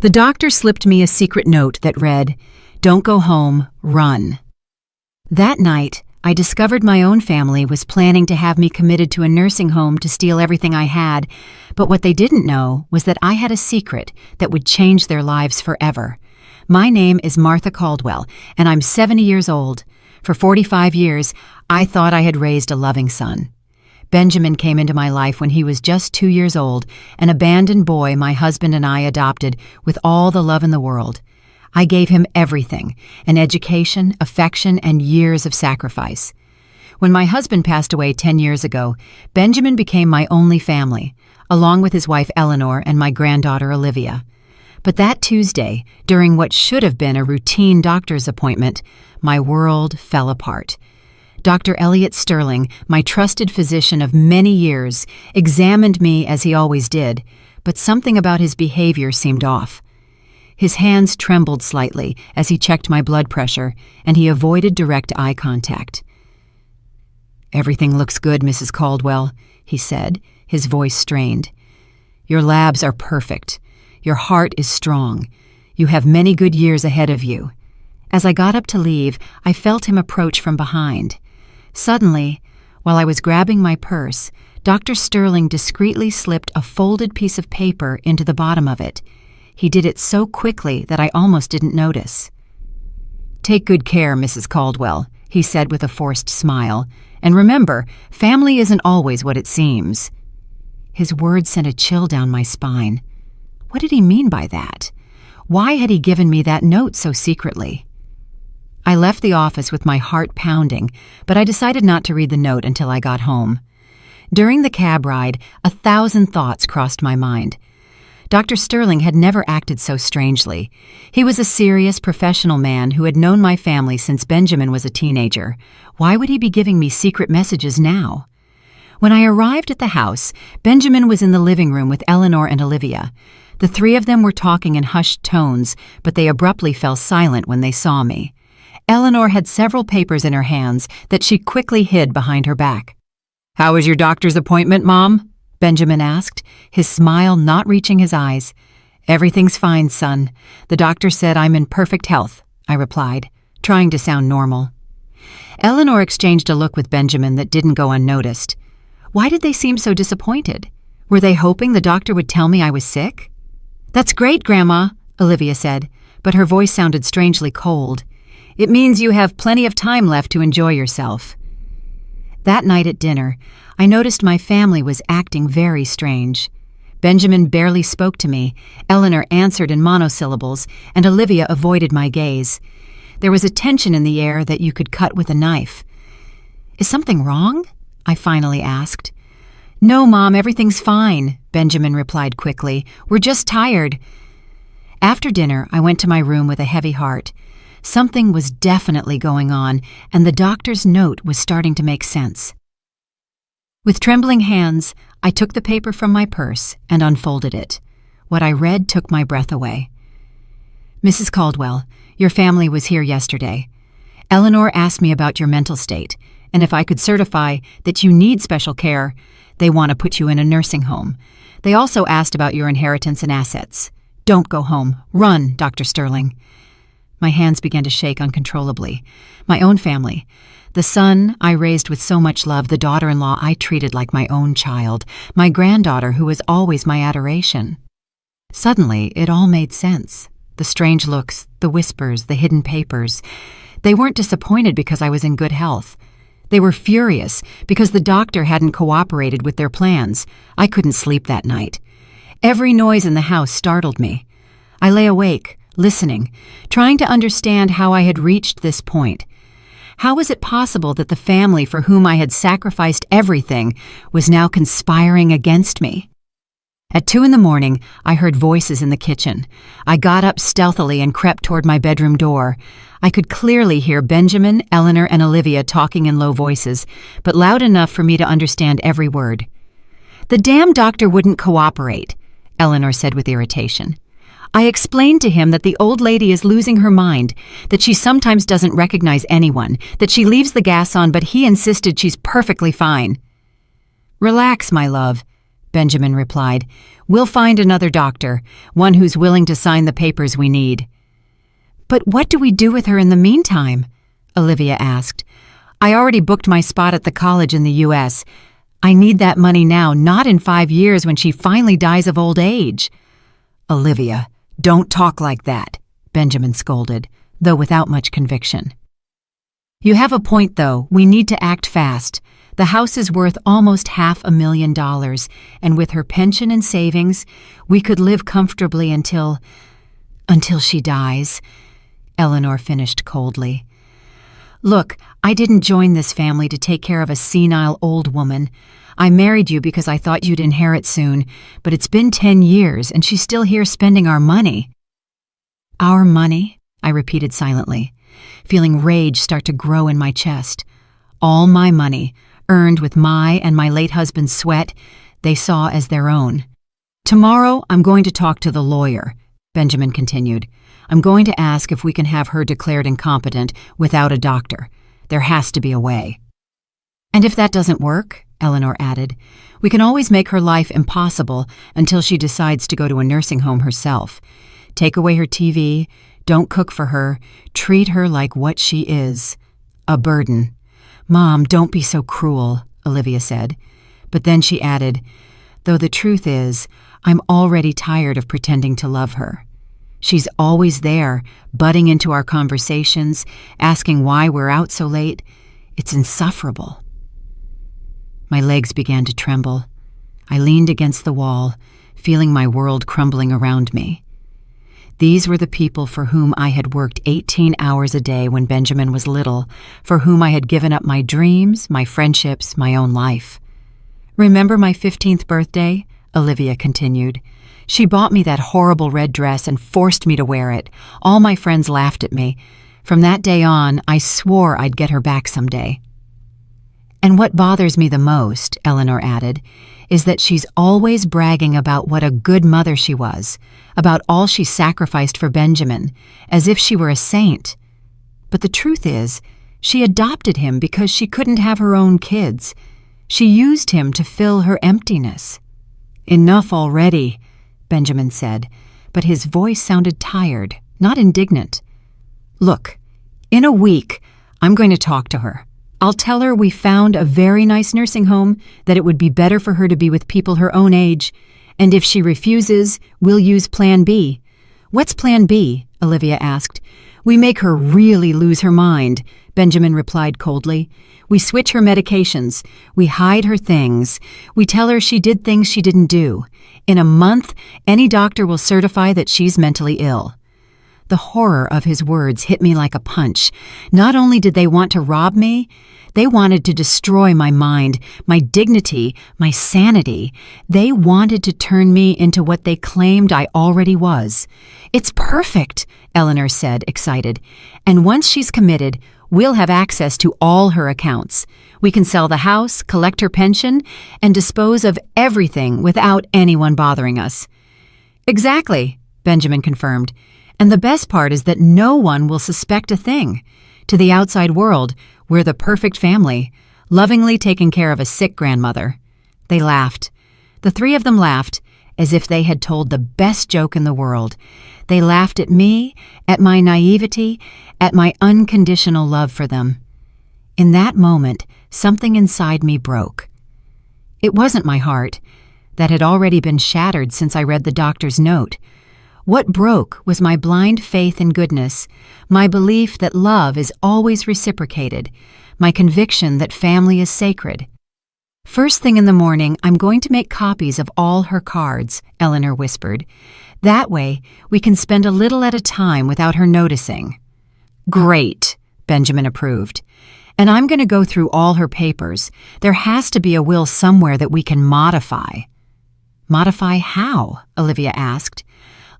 The doctor slipped me a secret note that read, "Don't go home, run." That night, I discovered my own family was planning to have me committed to a nursing home to steal everything I had, but what they didn't know was that I had a secret that would change their lives forever. My name is Martha Caldwell, and I'm 70 years old. For 45 years, I thought I had raised a loving son. Benjamin came into my life when he was just 2 years old, an abandoned boy my husband and I adopted with all the love in the world. I gave him everything, an education, affection, and years of sacrifice. When my husband passed away 10 years ago, Benjamin became my only family, along with his wife Eleanor and my granddaughter Olivia. But that Tuesday, during what should have been a routine doctor's appointment, my world fell apart. Dr. Elliot Sterling, my trusted physician of many years, examined me as he always did, but something about his behavior seemed off. His hands trembled slightly as he checked my blood pressure, and he avoided direct eye contact. "Everything looks good, Mrs. Caldwell," he said, his voice strained. "Your labs are perfect. Your heart is strong. You have many good years ahead of you." As I got up to leave, I felt him approach from behind. Suddenly, while I was grabbing my purse, Dr. Sterling discreetly slipped a folded piece of paper into the bottom of it. He did it so quickly that I almost didn't notice. "Take good care, Mrs. Caldwell," he said with a forced smile. "And remember, family isn't always what it seems." His words sent a chill down my spine. What did he mean by that? Why had he given me that note so secretly? I left the office with my heart pounding, but I decided not to read the note until I got home. During the cab ride, 1,000 thoughts crossed my mind. Dr. Sterling had never acted so strangely. He was a serious, professional man who had known my family since Benjamin was a teenager. Why would he be giving me secret messages now? When I arrived at the house, Benjamin was in the living room with Eleanor and Olivia. The three of them were talking in hushed tones, but they abruptly fell silent when they saw me. Eleanor had several papers in her hands that she quickly hid behind her back. "How was your doctor's appointment, Mom?" Benjamin asked, his smile not reaching his eyes. "Everything's fine, son. The doctor said I'm in perfect health," I replied, trying to sound normal. Eleanor exchanged a look with Benjamin that didn't go unnoticed. Why did they seem so disappointed? Were they hoping the doctor would tell me I was sick? "That's great, Grandma," Olivia said, but her voice sounded strangely cold. "It means you have plenty of time left to enjoy yourself." That night at dinner, I noticed my family was acting very strange. Benjamin barely spoke to me, Eleanor answered in monosyllables, and Olivia avoided my gaze. There was a tension in the air that you could cut with a knife. "Is something wrong?" I finally asked. "No, Mom, everything's fine," Benjamin replied quickly. "We're just tired." After dinner, I went to my room with a heavy heart. Something was definitely going on, and the doctor's note was starting to make sense. With trembling hands, I took the paper from my purse and unfolded it. What I read took my breath away. "Mrs. Caldwell, your family was here yesterday. Eleanor asked me about your mental state, and if I could certify that you need special care, they want to put you in a nursing home. They also asked about your inheritance and assets. Don't go home. Run, Dr. Sterling." My hands began to shake uncontrollably. My own family. The son I raised with so much love, the daughter-in-law I treated like my own child, my granddaughter who was always my adoration. Suddenly, it all made sense. The strange looks, the whispers, the hidden papers. They weren't disappointed because I was in good health. They were furious because the doctor hadn't cooperated with their plans. I couldn't sleep that night. Every noise in the house startled me. I lay awake, listening, trying to understand how I had reached this point. How was it possible that the family for whom I had sacrificed everything was now conspiring against me? At 2 a.m, I heard voices in the kitchen. I got up stealthily and crept toward my bedroom door. I could clearly hear Benjamin, Eleanor, and Olivia talking in low voices, but loud enough for me to understand every word. "The damn doctor wouldn't cooperate," Eleanor said with irritation. "I explained to him that the old lady is losing her mind, that she sometimes doesn't recognize anyone, that she leaves the gas on, but he insisted she's perfectly fine." "Relax, my love," Benjamin replied. "We'll find another doctor, one who's willing to sign the papers we need." "But what do we do with her in the meantime?" Olivia asked. "I already booked my spot at the college in the U.S. I need that money now, not in 5 years when she finally dies of old age." "Olivia, don't talk like that," Benjamin scolded, though without much conviction. "You have a point, though. We need to act fast. The house is worth almost $500,000, and with her pension and savings, we could live comfortably until she dies," Eleanor finished coldly. "Look, I didn't join this family to take care of a senile old woman. I married you because I thought you'd inherit soon, but it's been 10 years and she's still here spending our money." "Our money?" I repeated silently, feeling rage start to grow in my chest. All my money, earned with my and my late husband's sweat, they saw as their own. "Tomorrow I'm going to talk to the lawyer," Benjamin continued. "I'm going to ask if we can have her declared incompetent without a doctor. There has to be a way." "And if that doesn't work," Eleanor added, "we can always make her life impossible until she decides to go to a nursing home herself. Take away her TV, don't cook for her, treat her like what she is, a burden." "Mom, don't be so cruel," Olivia said. But then she added, "Though the truth is, I'm already tired of pretending to love her. She's always there, butting into our conversations, asking why we're out so late. It's insufferable." My legs began to tremble. I leaned against the wall, feeling my world crumbling around me. These were the people for whom I had worked 18 hours a day when Benjamin was little, for whom I had given up my dreams, my friendships, my own life. "Remember my 15th birthday?" Olivia continued. "She bought me that horrible red dress and forced me to wear it. All my friends laughed at me. From that day on, I swore I'd get her back someday." "And what bothers me the most," Eleanor added, "is that she's always bragging about what a good mother she was, about all she sacrificed for Benjamin, as if she were a saint. But the truth is, she adopted him because she couldn't have her own kids. She used him to fill her emptiness." "Enough already," Benjamin said, but his voice sounded tired, not indignant. "Look, in a week, I'm going to talk to her. I'll tell her we found a very nice nursing home, that it would be better for her to be with people her own age, and if she refuses, we'll use Plan B." "What's Plan B?" Olivia asked. "We make her really lose her mind," Benjamin replied coldly. "We switch her medications. We hide her things. We tell her she did things she didn't do. In a month, any doctor will certify that she's mentally ill." The horror of his words hit me like a punch. Not only did they want to rob me, they wanted to destroy my mind, my dignity, my sanity. They wanted to turn me into what they claimed I already was. "It's perfect," Eleanor said, excited. "And once she's committed, we'll have access to all her accounts. We can sell the house, collect her pension, and dispose of everything without anyone bothering us." "Exactly," Benjamin confirmed. "And the best part is that no one will suspect a thing. To the outside world, we're the perfect family, lovingly taking care of a sick grandmother." They laughed. The three of them laughed, as if they had told the best joke in the world. They laughed at me, at my naivety, at my unconditional love for them. In that moment, something inside me broke. It wasn't my heart. That had already been shattered since I read the doctor's note. What broke was my blind faith in goodness, my belief that love is always reciprocated, my conviction that family is sacred. "First thing in the morning, I'm going to make copies of all her cards," Eleanor whispered. "That way, we can spend a little at a time without her noticing." "Great," Benjamin approved. "And I'm going to go through all her papers. There has to be a will somewhere that we can modify." "Modify how?" Olivia asked.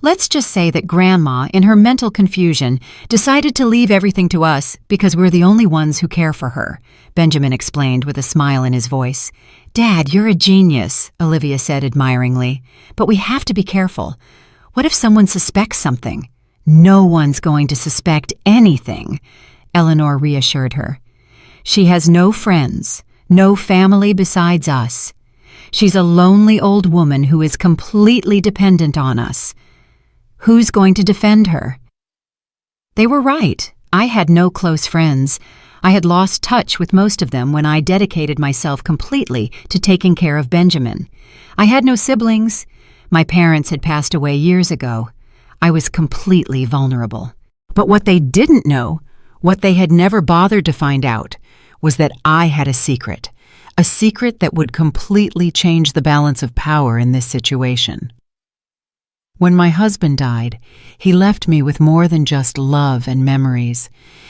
"Let's just say that Grandma, in her mental confusion, decided to leave everything to us because we're the only ones who care for her," Benjamin explained with a smile in his voice. "Dad, you're a genius," Olivia said admiringly. "But we have to be careful. What if someone suspects something?" "No one's going to suspect anything," Eleanor reassured her. "She has no friends, no family besides us. She's a lonely old woman who is completely dependent on us. Who's going to defend her?" They were right. I had no close friends. I had lost touch with most of them when I dedicated myself completely to taking care of Benjamin. I had no siblings. My parents had passed away years ago. I was completely vulnerable. But what they didn't know, what they had never bothered to find out, was that I had a secret that would completely change the balance of power in this situation. When my husband died, he left me with more than just love and memories.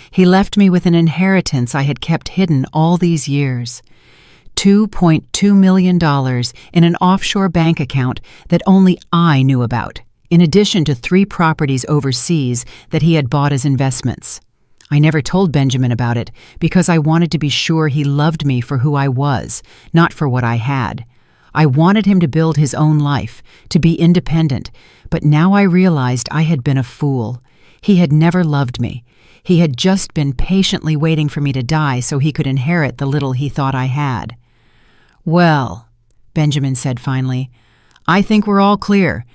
He left me with an inheritance I had kept hidden all these years. $2.2 million in an offshore bank account that only I knew about, in addition to 3 properties overseas that he had bought as investments. I never told Benjamin about it because I wanted to be sure he loved me for who I was, not for what I had. I wanted him to build his own life, to be independent, but now I realized I had been a fool. He had never loved me. He had just been patiently waiting for me to die so he could inherit the little he thought I had. "Well," Benjamin said finally, "I think we're all clear.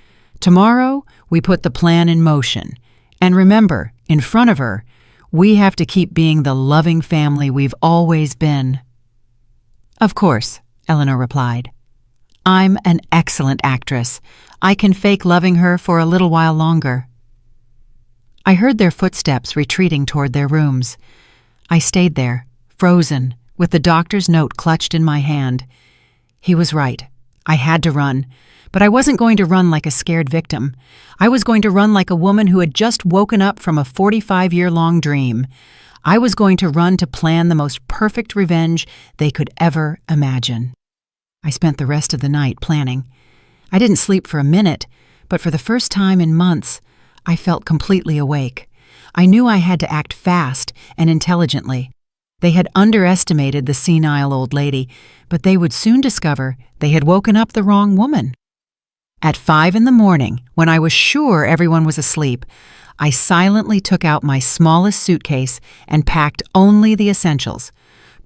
Tomorrow, we put the plan in motion. And remember, in front of her, we have to keep being the loving family we've always been." "Of course," Eleanor replied. "I'm an excellent actress. I can fake loving her for a little while longer." I heard their footsteps retreating toward their rooms. I stayed there, frozen, with the doctor's note clutched in my hand. He was right. I had to run. But I wasn't going to run like a scared victim. I was going to run like a woman who had just woken up from a 45-year-long dream. I was going to run to plan the most perfect revenge they could ever imagine. I spent the rest of the night planning. I didn't sleep for a minute, but for the first time in months, I felt completely awake. I knew I had to act fast and intelligently. They had underestimated the senile old lady, but they would soon discover they had woken up the wrong woman. At 5 a.m, when I was sure everyone was asleep, I silently took out my smallest suitcase and packed only the essentials: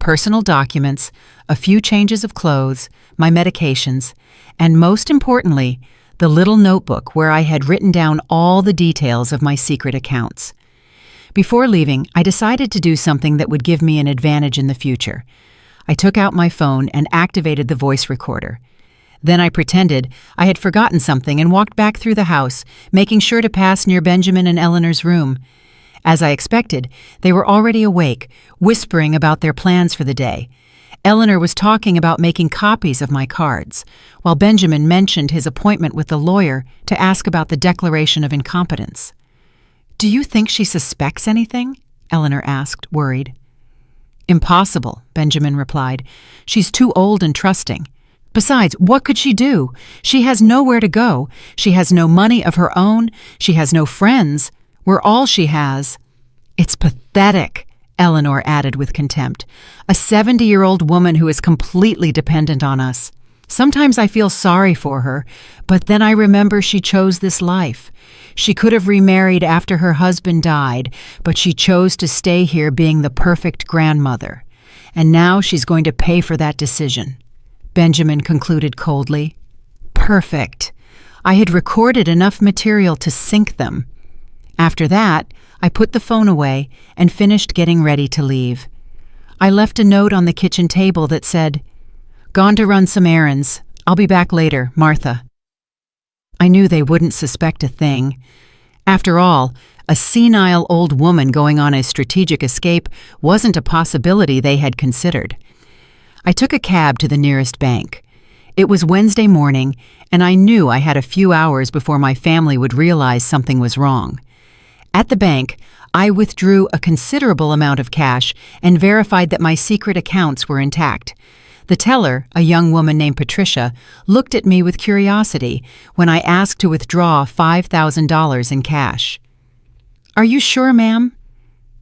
personal documents, a few changes of clothes, my medications, and most importantly, the little notebook where I had written down all the details of my secret accounts. Before leaving, I decided to do something that would give me an advantage in the future. I took out my phone and activated the voice recorder. Then I pretended I had forgotten something and walked back through the house, making sure to pass near Benjamin and Eleanor's room. As I expected, they were already awake, whispering about their plans for the day. Eleanor was talking about making copies of my cards, while Benjamin mentioned his appointment with the lawyer to ask about the declaration of incompetence. "Do you think she suspects anything?" Eleanor asked, worried. "Impossible," Benjamin replied. "She's too old and trusting. Besides, what could she do? She has nowhere to go. She has no money of her own. She has no friends. We're all she has." "It's pathetic," Eleanor added with contempt. "A 70-year-old woman who is completely dependent on us. Sometimes I feel sorry for her, but then I remember she chose this life. She could have remarried after her husband died, but she chose to stay here being the perfect grandmother. And now she's going to pay for that decision." Benjamin concluded coldly. Perfect. I had recorded enough material to sink them. After that, I put the phone away and finished getting ready to leave. I left a note on the kitchen table that said, "Gone to run some errands. I'll be back later, Martha." I knew they wouldn't suspect a thing. After all, a senile old woman going on a strategic escape wasn't a possibility they had considered. I took a cab to the nearest bank. It was Wednesday morning, and I knew I had a few hours before my family would realize something was wrong. At the bank, I withdrew a considerable amount of cash and verified that my secret accounts were intact. The teller, a young woman named Patricia, looked at me with curiosity when I asked to withdraw $5,000 in cash. "Are you sure, ma'am?"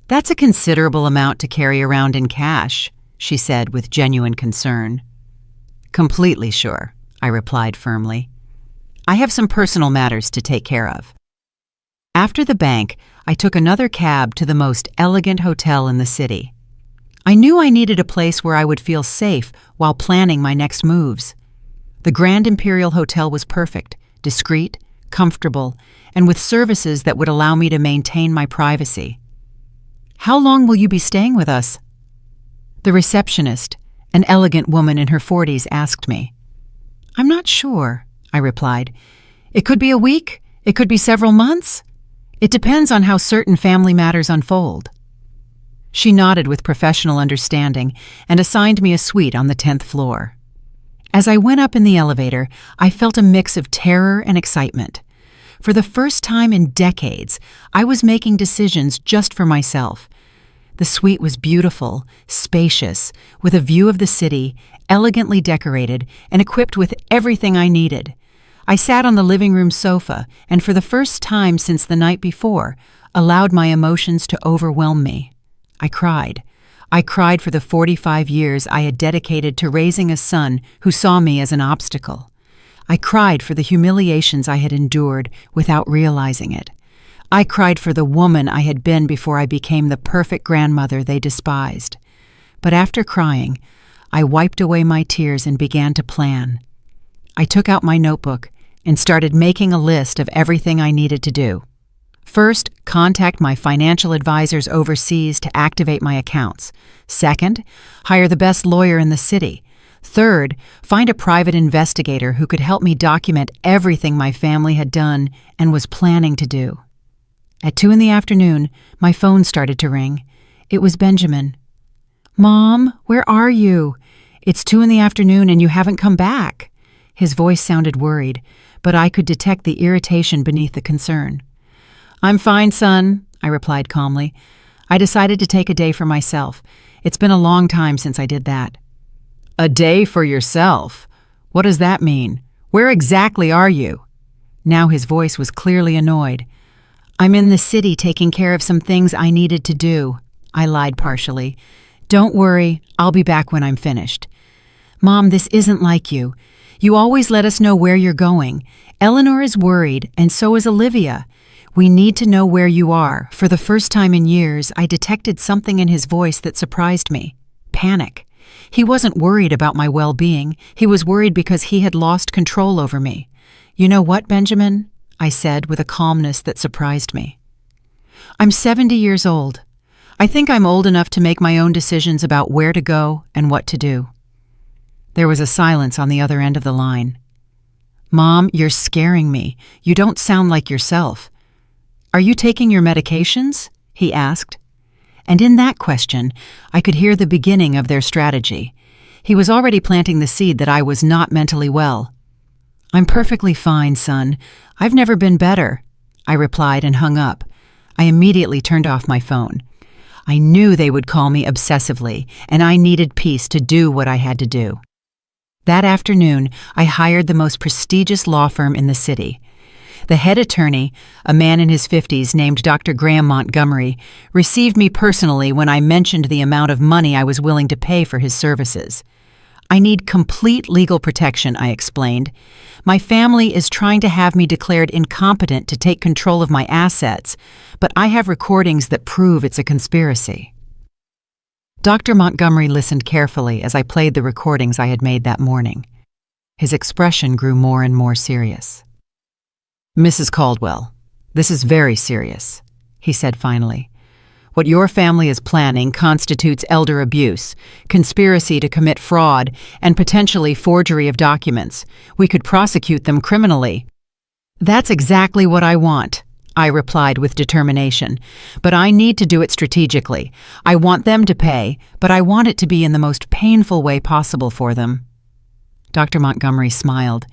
"That's a considerable amount to carry around in cash," she said with genuine concern. "Completely sure," I replied firmly. "I have some personal matters to take care of." After the bank, I took another cab to the most elegant hotel in the city. I knew I needed a place where I would feel safe while planning my next moves. The Grand Imperial Hotel was perfect, discreet, comfortable, and with services that would allow me to maintain my privacy. "How long will you be staying with us?" The receptionist, an elegant woman in her 40s, asked me. "I'm not sure," I replied. "It could be a week, it could be several months. It depends on how certain family matters unfold." She nodded with professional understanding and assigned me a suite on the 10th floor. As I went up in the elevator, I felt a mix of terror and excitement. For the first time in decades, I was making decisions just for myself. The suite was beautiful, spacious, with a view of the city, elegantly decorated, and equipped with everything I needed. I sat on the living room sofa and, for the first time since the night before, allowed my emotions to overwhelm me. I cried. I cried for the 45 years I had dedicated to raising a son who saw me as an obstacle. I cried for the humiliations I had endured without realizing it. I cried for the woman I had been before I became the perfect grandmother they despised. But after crying, I wiped away my tears and began to plan. I took out my notebook and started making a list of everything I needed to do. First, contact my financial advisors overseas to activate my accounts. Second, hire the best lawyer in the city. Third, find a private investigator who could help me document everything my family had done and was planning to do. At 2 p.m, my phone started to ring. It was Benjamin. "Mom, where are you? It's 2 p.m. and you haven't come back." His voice sounded worried, but I could detect the irritation beneath the concern. "I'm fine, son," I replied calmly. "I decided to take a day for myself. It's been a long time since I did that." "A day for yourself? What does that mean? Where exactly are you?" Now his voice was clearly annoyed. "I'm in the city taking care of some things I needed to do," I lied partially. "Don't worry, I'll be back when I'm finished." "Mom, this isn't like you. You always let us know where you're going. Eleanor is worried, and so is Olivia. We need to know where you are." For the first time in years, I detected something in his voice that surprised me. Panic. He wasn't worried about my well-being. He was worried because he had lost control over me. "You know what, Benjamin?" I said with a calmness that surprised me. "I'm 70 years old. I think I'm old enough to make my own decisions about where to go and what to do." There was a silence on the other end of the line. "Mom, you're scaring me. You don't sound like yourself. Are you taking your medications?" he asked. And in that question, I could hear the beginning of their strategy. He was already planting the seed that I was not mentally well. "I'm perfectly fine, son. I've never been better," I replied and hung up. I immediately turned off my phone. I knew they would call me obsessively, and I needed peace to do what I had to do. That afternoon, I hired the most prestigious law firm in the city. The head attorney, a man in his 50s named Dr. Graham Montgomery, received me personally when I mentioned the amount of money I was willing to pay for his services. "I need complete legal protection," I explained. "My family is trying to have me declared incompetent to take control of my assets, but I have recordings that prove it's a conspiracy." Dr. Montgomery listened carefully as I played the recordings I had made that morning. His expression grew more and more serious. "Mrs. Caldwell, this is very serious," he said finally. "What your family is planning constitutes elder abuse, conspiracy to commit fraud, and potentially forgery of documents. We could prosecute them criminally." "That's exactly what I want," I replied with determination. "But I need to do it strategically. I want them to pay, but I want it to be in the most painful way possible for them." Dr. Montgomery smiled.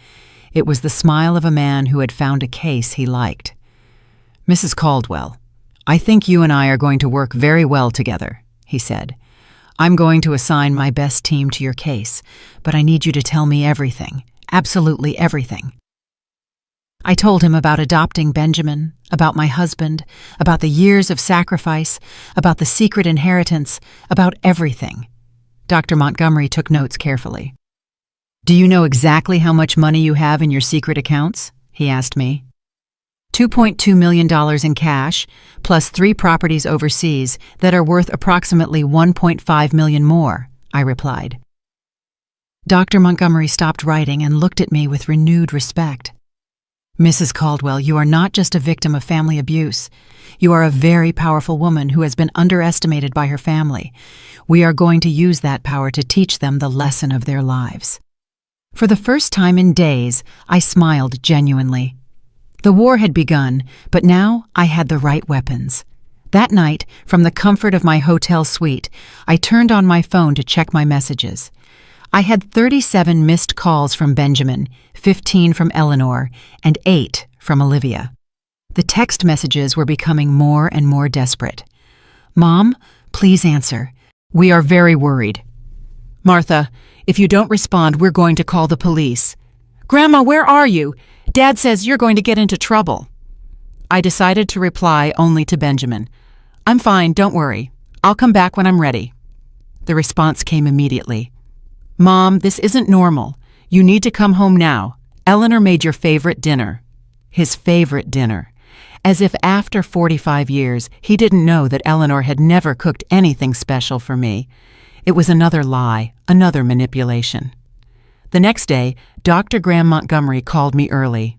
It was the smile of a man who had found a case he liked. "Mrs. Caldwell, I think you and I are going to work very well together," he said. "I'm going to assign my best team to your case, but I need you to tell me everything, absolutely everything." I told him about adopting Benjamin, about my husband, about the years of sacrifice, about the secret inheritance, about everything. Dr. Montgomery took notes carefully. "Do you know exactly how much money you have in your secret accounts?" he asked me. $2.2 million in cash, plus 3 properties overseas that are worth approximately $1.5 million more, I replied. Dr. Montgomery stopped writing and looked at me with renewed respect. Mrs. Caldwell, you are not just a victim of family abuse. You are a very powerful woman who has been underestimated by her family. We are going to use that power to teach them the lesson of their lives. For the first time in days, I smiled genuinely. The war had begun, but now I had the right weapons. That night, from the comfort of my hotel suite, I turned on my phone to check my messages. I had 37 missed calls from Benjamin, 15 from Eleanor, and 8 from Olivia. The text messages were becoming more and more desperate. Mom, please answer. We are very worried. Martha, if you don't respond, we're going to call the police. Grandma, where are you? Dad says you're going to get into trouble. I decided to reply only to Benjamin. I'm fine, don't worry. I'll come back when I'm ready. The response came immediately. Mom, this isn't normal. You need to come home now. Eleanor made your favorite dinner. His favorite dinner. As if after 45 years, he didn't know that Eleanor had never cooked anything special for me. It was another lie, another manipulation. The next day, Dr. Graham Montgomery called me early.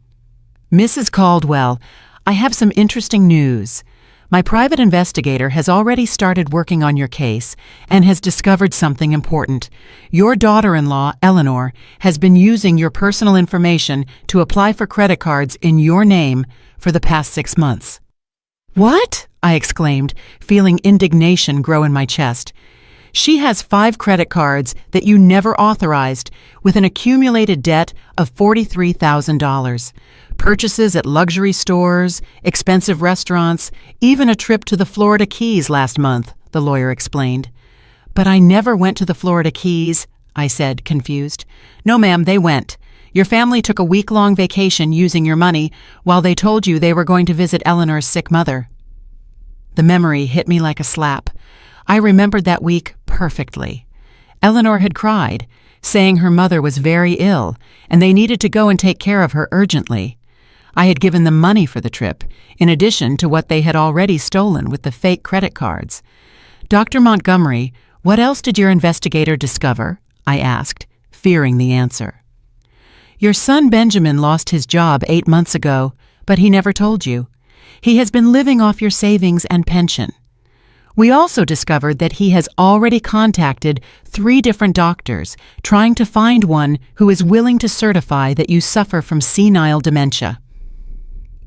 Mrs. Caldwell, I have some interesting news. My private investigator has already started working on your case and has discovered something important. Your daughter-in-law, Eleanor, has been using your personal information to apply for credit cards in your name for the past 6 months. What? I exclaimed, feeling indignation grow in my chest. She has 5 credit cards that you never authorized, with an accumulated debt of $43,000. Purchases at luxury stores, expensive restaurants, even a trip to the Florida Keys last month, the lawyer explained. But I never went to the Florida Keys, I said, confused. No, ma'am, they went. Your family took a week-long vacation using your money while they told you they were going to visit Eleanor's sick mother. The memory hit me like a slap. I remembered that week perfectly. Eleanor had cried, saying her mother was very ill and they needed to go and take care of her urgently. I had given them money for the trip, in addition to what they had already stolen with the fake credit cards. Dr. Montgomery, what else did your investigator discover? I asked, fearing the answer. Your son Benjamin lost his job 8 months ago, but he never told you. He has been living off your savings and pension. We also discovered that he has already contacted 3 different doctors, trying to find one who is willing to certify that you suffer from senile dementia.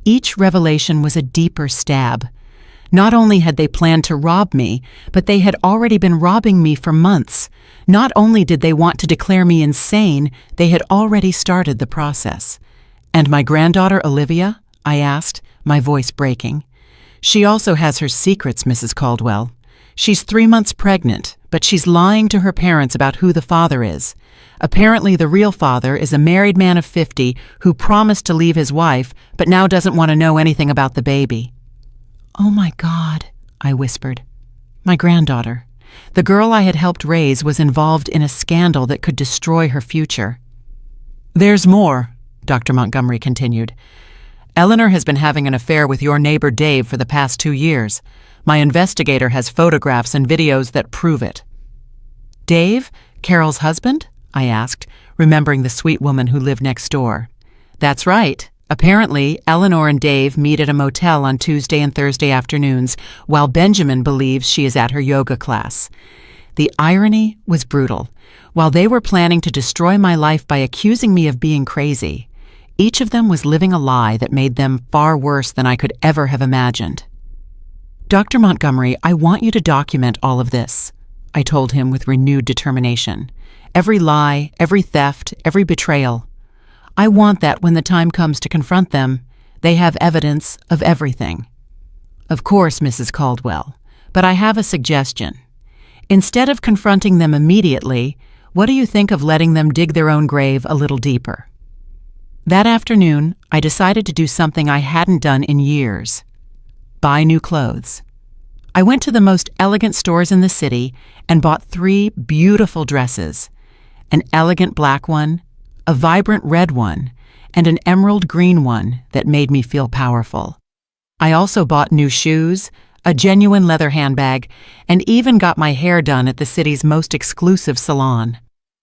Each revelation was a deeper stab. Not only had they planned to rob me, but they had already been robbing me for months. Not only did they want to declare me insane, they had already started the process. And my granddaughter Olivia? I asked, my voice breaking. She also has her secrets, Mrs. Caldwell. She's 3 months pregnant, but she's lying to her parents about who the father is. Apparently, the real father is a married man of 50 who promised to leave his wife, but now doesn't want to know anything about the baby. Oh my God, I whispered. My granddaughter. The girl I had helped raise was involved in a scandal that could destroy her future. There's more, Dr. Montgomery continued. Eleanor has been having an affair with your neighbor Dave for the past 2 years. My investigator has photographs and videos that prove it. Dave? Carol's husband? I asked, remembering the sweet woman who lived next door. That's right. Apparently, Eleanor and Dave meet at a motel on Tuesday and Thursday afternoons, while Benjamin believes she is at her yoga class. The irony was brutal. While they were planning to destroy my life by accusing me of being crazy, each of them was living a lie that made them far worse than I could ever have imagined. Dr. Montgomery, I want you to document all of this, I told him with renewed determination. Every lie, every theft, every betrayal. I want that when the time comes to confront them, they have evidence of everything. Of course, Mrs. Caldwell, but I have a suggestion. Instead of confronting them immediately, what do you think of letting them dig their own grave a little deeper? That afternoon, I decided to do something I hadn't done in years. Buy new clothes. I went to the most elegant stores in the city and bought 3 beautiful dresses, an elegant black one, a vibrant red one, and an emerald green one that made me feel powerful. I also bought new shoes, a genuine leather handbag, and even got my hair done at the city's most exclusive salon.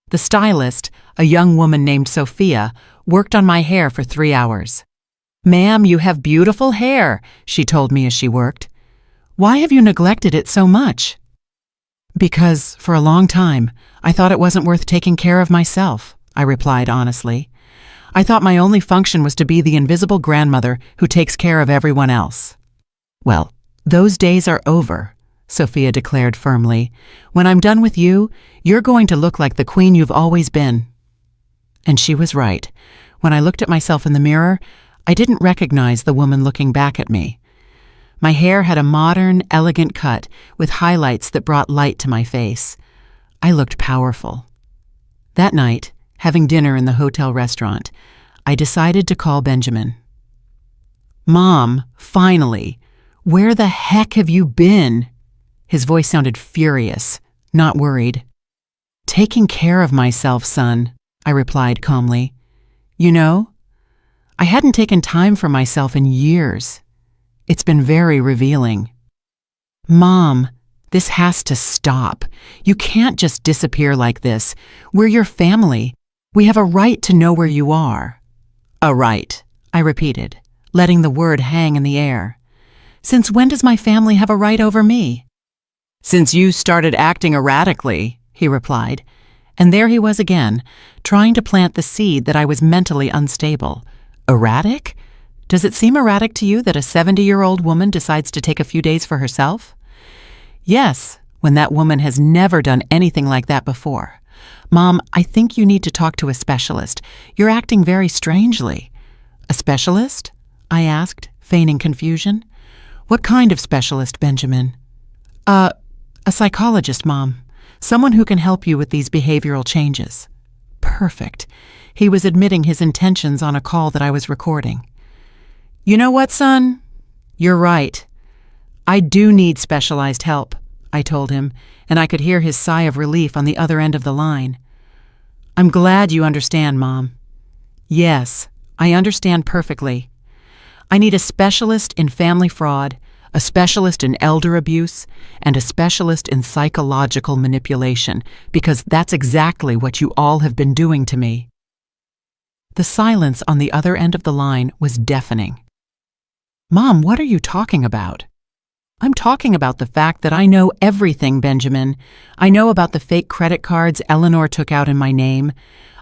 The stylist, a young woman named Sophia, worked on my hair for 3 hours. "Ma'am, you have beautiful hair," she told me as she worked. "Why have you neglected it so much?" "Because, for a long time, I thought it wasn't worth taking care of myself," I replied honestly. "I thought my only function was to be the invisible grandmother who takes care of everyone else." "Well, those days are over," Sophia declared firmly. "When I'm done with you, you're going to look like the queen you've always been." And she was right. When I looked at myself in the mirror, I didn't recognize the woman looking back at me. My hair had a modern, elegant cut with highlights that brought light to my face. I looked powerful. That night, having dinner in the hotel restaurant, I decided to call Benjamin. "Mom, finally! Where the heck have you been?" His voice sounded furious, not worried. "Taking care of myself, son," I replied calmly. "You know, I hadn't taken time for myself in years. It's been very revealing." "Mom, this has to stop. You can't just disappear like this. We're your family. We have a right to know where you are." "A right," I repeated, letting the word hang in the air. "Since when does my family have a right over me?" "Since you started acting erratically," he replied. And there he was again, trying to plant the seed that I was mentally unstable. Erratic? Does it seem erratic to you that a 70-year-old woman decides to take a few days for herself? Yes, when that woman has never done anything like that before. "Mom, I think you need to talk to a specialist. You're acting very strangely." "A specialist?" I asked, feigning confusion. "What kind of specialist, Benjamin?" A psychologist, Mom. Someone who can help you with these behavioral changes." Perfect. He was admitting his intentions on a call that I was recording. "You know what, son? You're right. I do need specialized help," I told him, and I could hear his sigh of relief on the other end of the line. "I'm glad you understand, Mom." "Yes, I understand perfectly. I need a specialist in family fraud, a specialist in elder abuse, and a specialist in psychological manipulation, because that's exactly what you all have been doing to me." The silence on the other end of the line was deafening. "Mom, what are you talking about?" "I'm talking about the fact that I know everything, Benjamin. I know about the fake credit cards Eleanor took out in my name.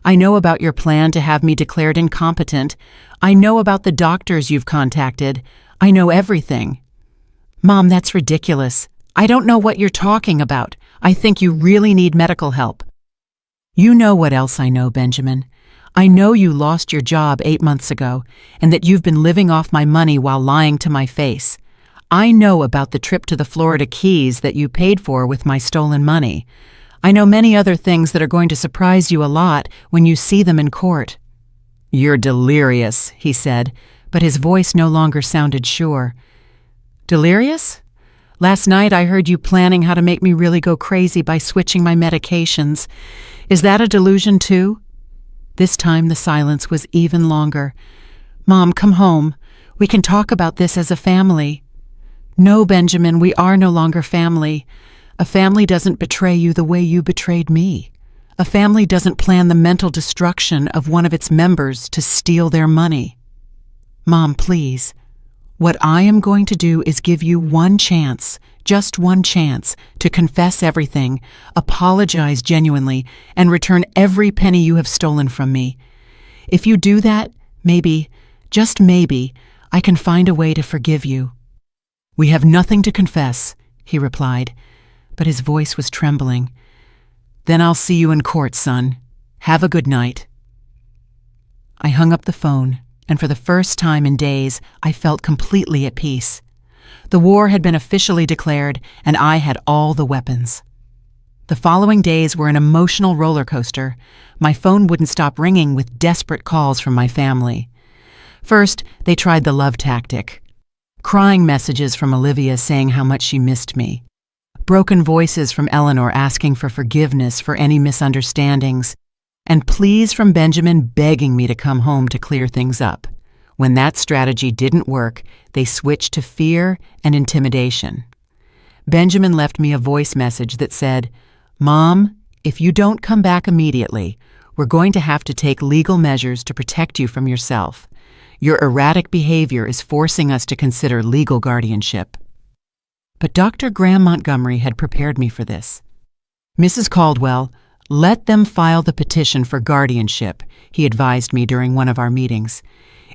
I know about your plan to have me declared incompetent. I know about the doctors you've contacted. I know everything." "Mom, that's ridiculous. I don't know what you're talking about. I think you really need medical help." "You know what else I know, Benjamin. I know you lost your job 8 months ago, and that you've been living off my money while lying to my face. I know about the trip to the Florida Keys that you paid for with my stolen money. I know many other things that are going to surprise you a lot when you see them in court." "You're delirious," he said, but his voice no longer sounded sure. "Delirious? Last night I heard you planning how to make me really go crazy by switching my medications. Is that a delusion too?" This time the silence was even longer. "Mom, come home. We can talk about this as a family." "No, Benjamin, we are no longer family. A family doesn't betray you the way you betrayed me. A family doesn't plan the mental destruction of one of its members to steal their money. Mom, please. What I am going to do is give you one chance, just one chance, to confess everything, apologize genuinely, and return every penny you have stolen from me. If you do that, maybe, just maybe, I can find a way to forgive you." "We have nothing to confess," he replied, but his voice was trembling. "Then I'll see you in court, son. Have a good night." I hung up the phone, and for the first time in days, I felt completely at peace. The war had been officially declared, and I had all the weapons. The following days were an emotional roller coaster. My phone wouldn't stop ringing with desperate calls from my family. First, they tried the love tactic. Crying messages from Olivia saying how much she missed me. Broken voices from Eleanor asking for forgiveness for any misunderstandings. And pleas from Benjamin begging me to come home to clear things up. When that strategy didn't work, they switched to fear and intimidation. Benjamin left me a voice message that said, "Mom, If you don't come back immediately, we're going to have to take legal measures to protect you from yourself. Your erratic behavior is forcing us to consider legal guardianship." But Dr. Graham Montgomery had prepared me for this. "Mrs. Caldwell, let them file the petition for guardianship," he advised me during one of our meetings.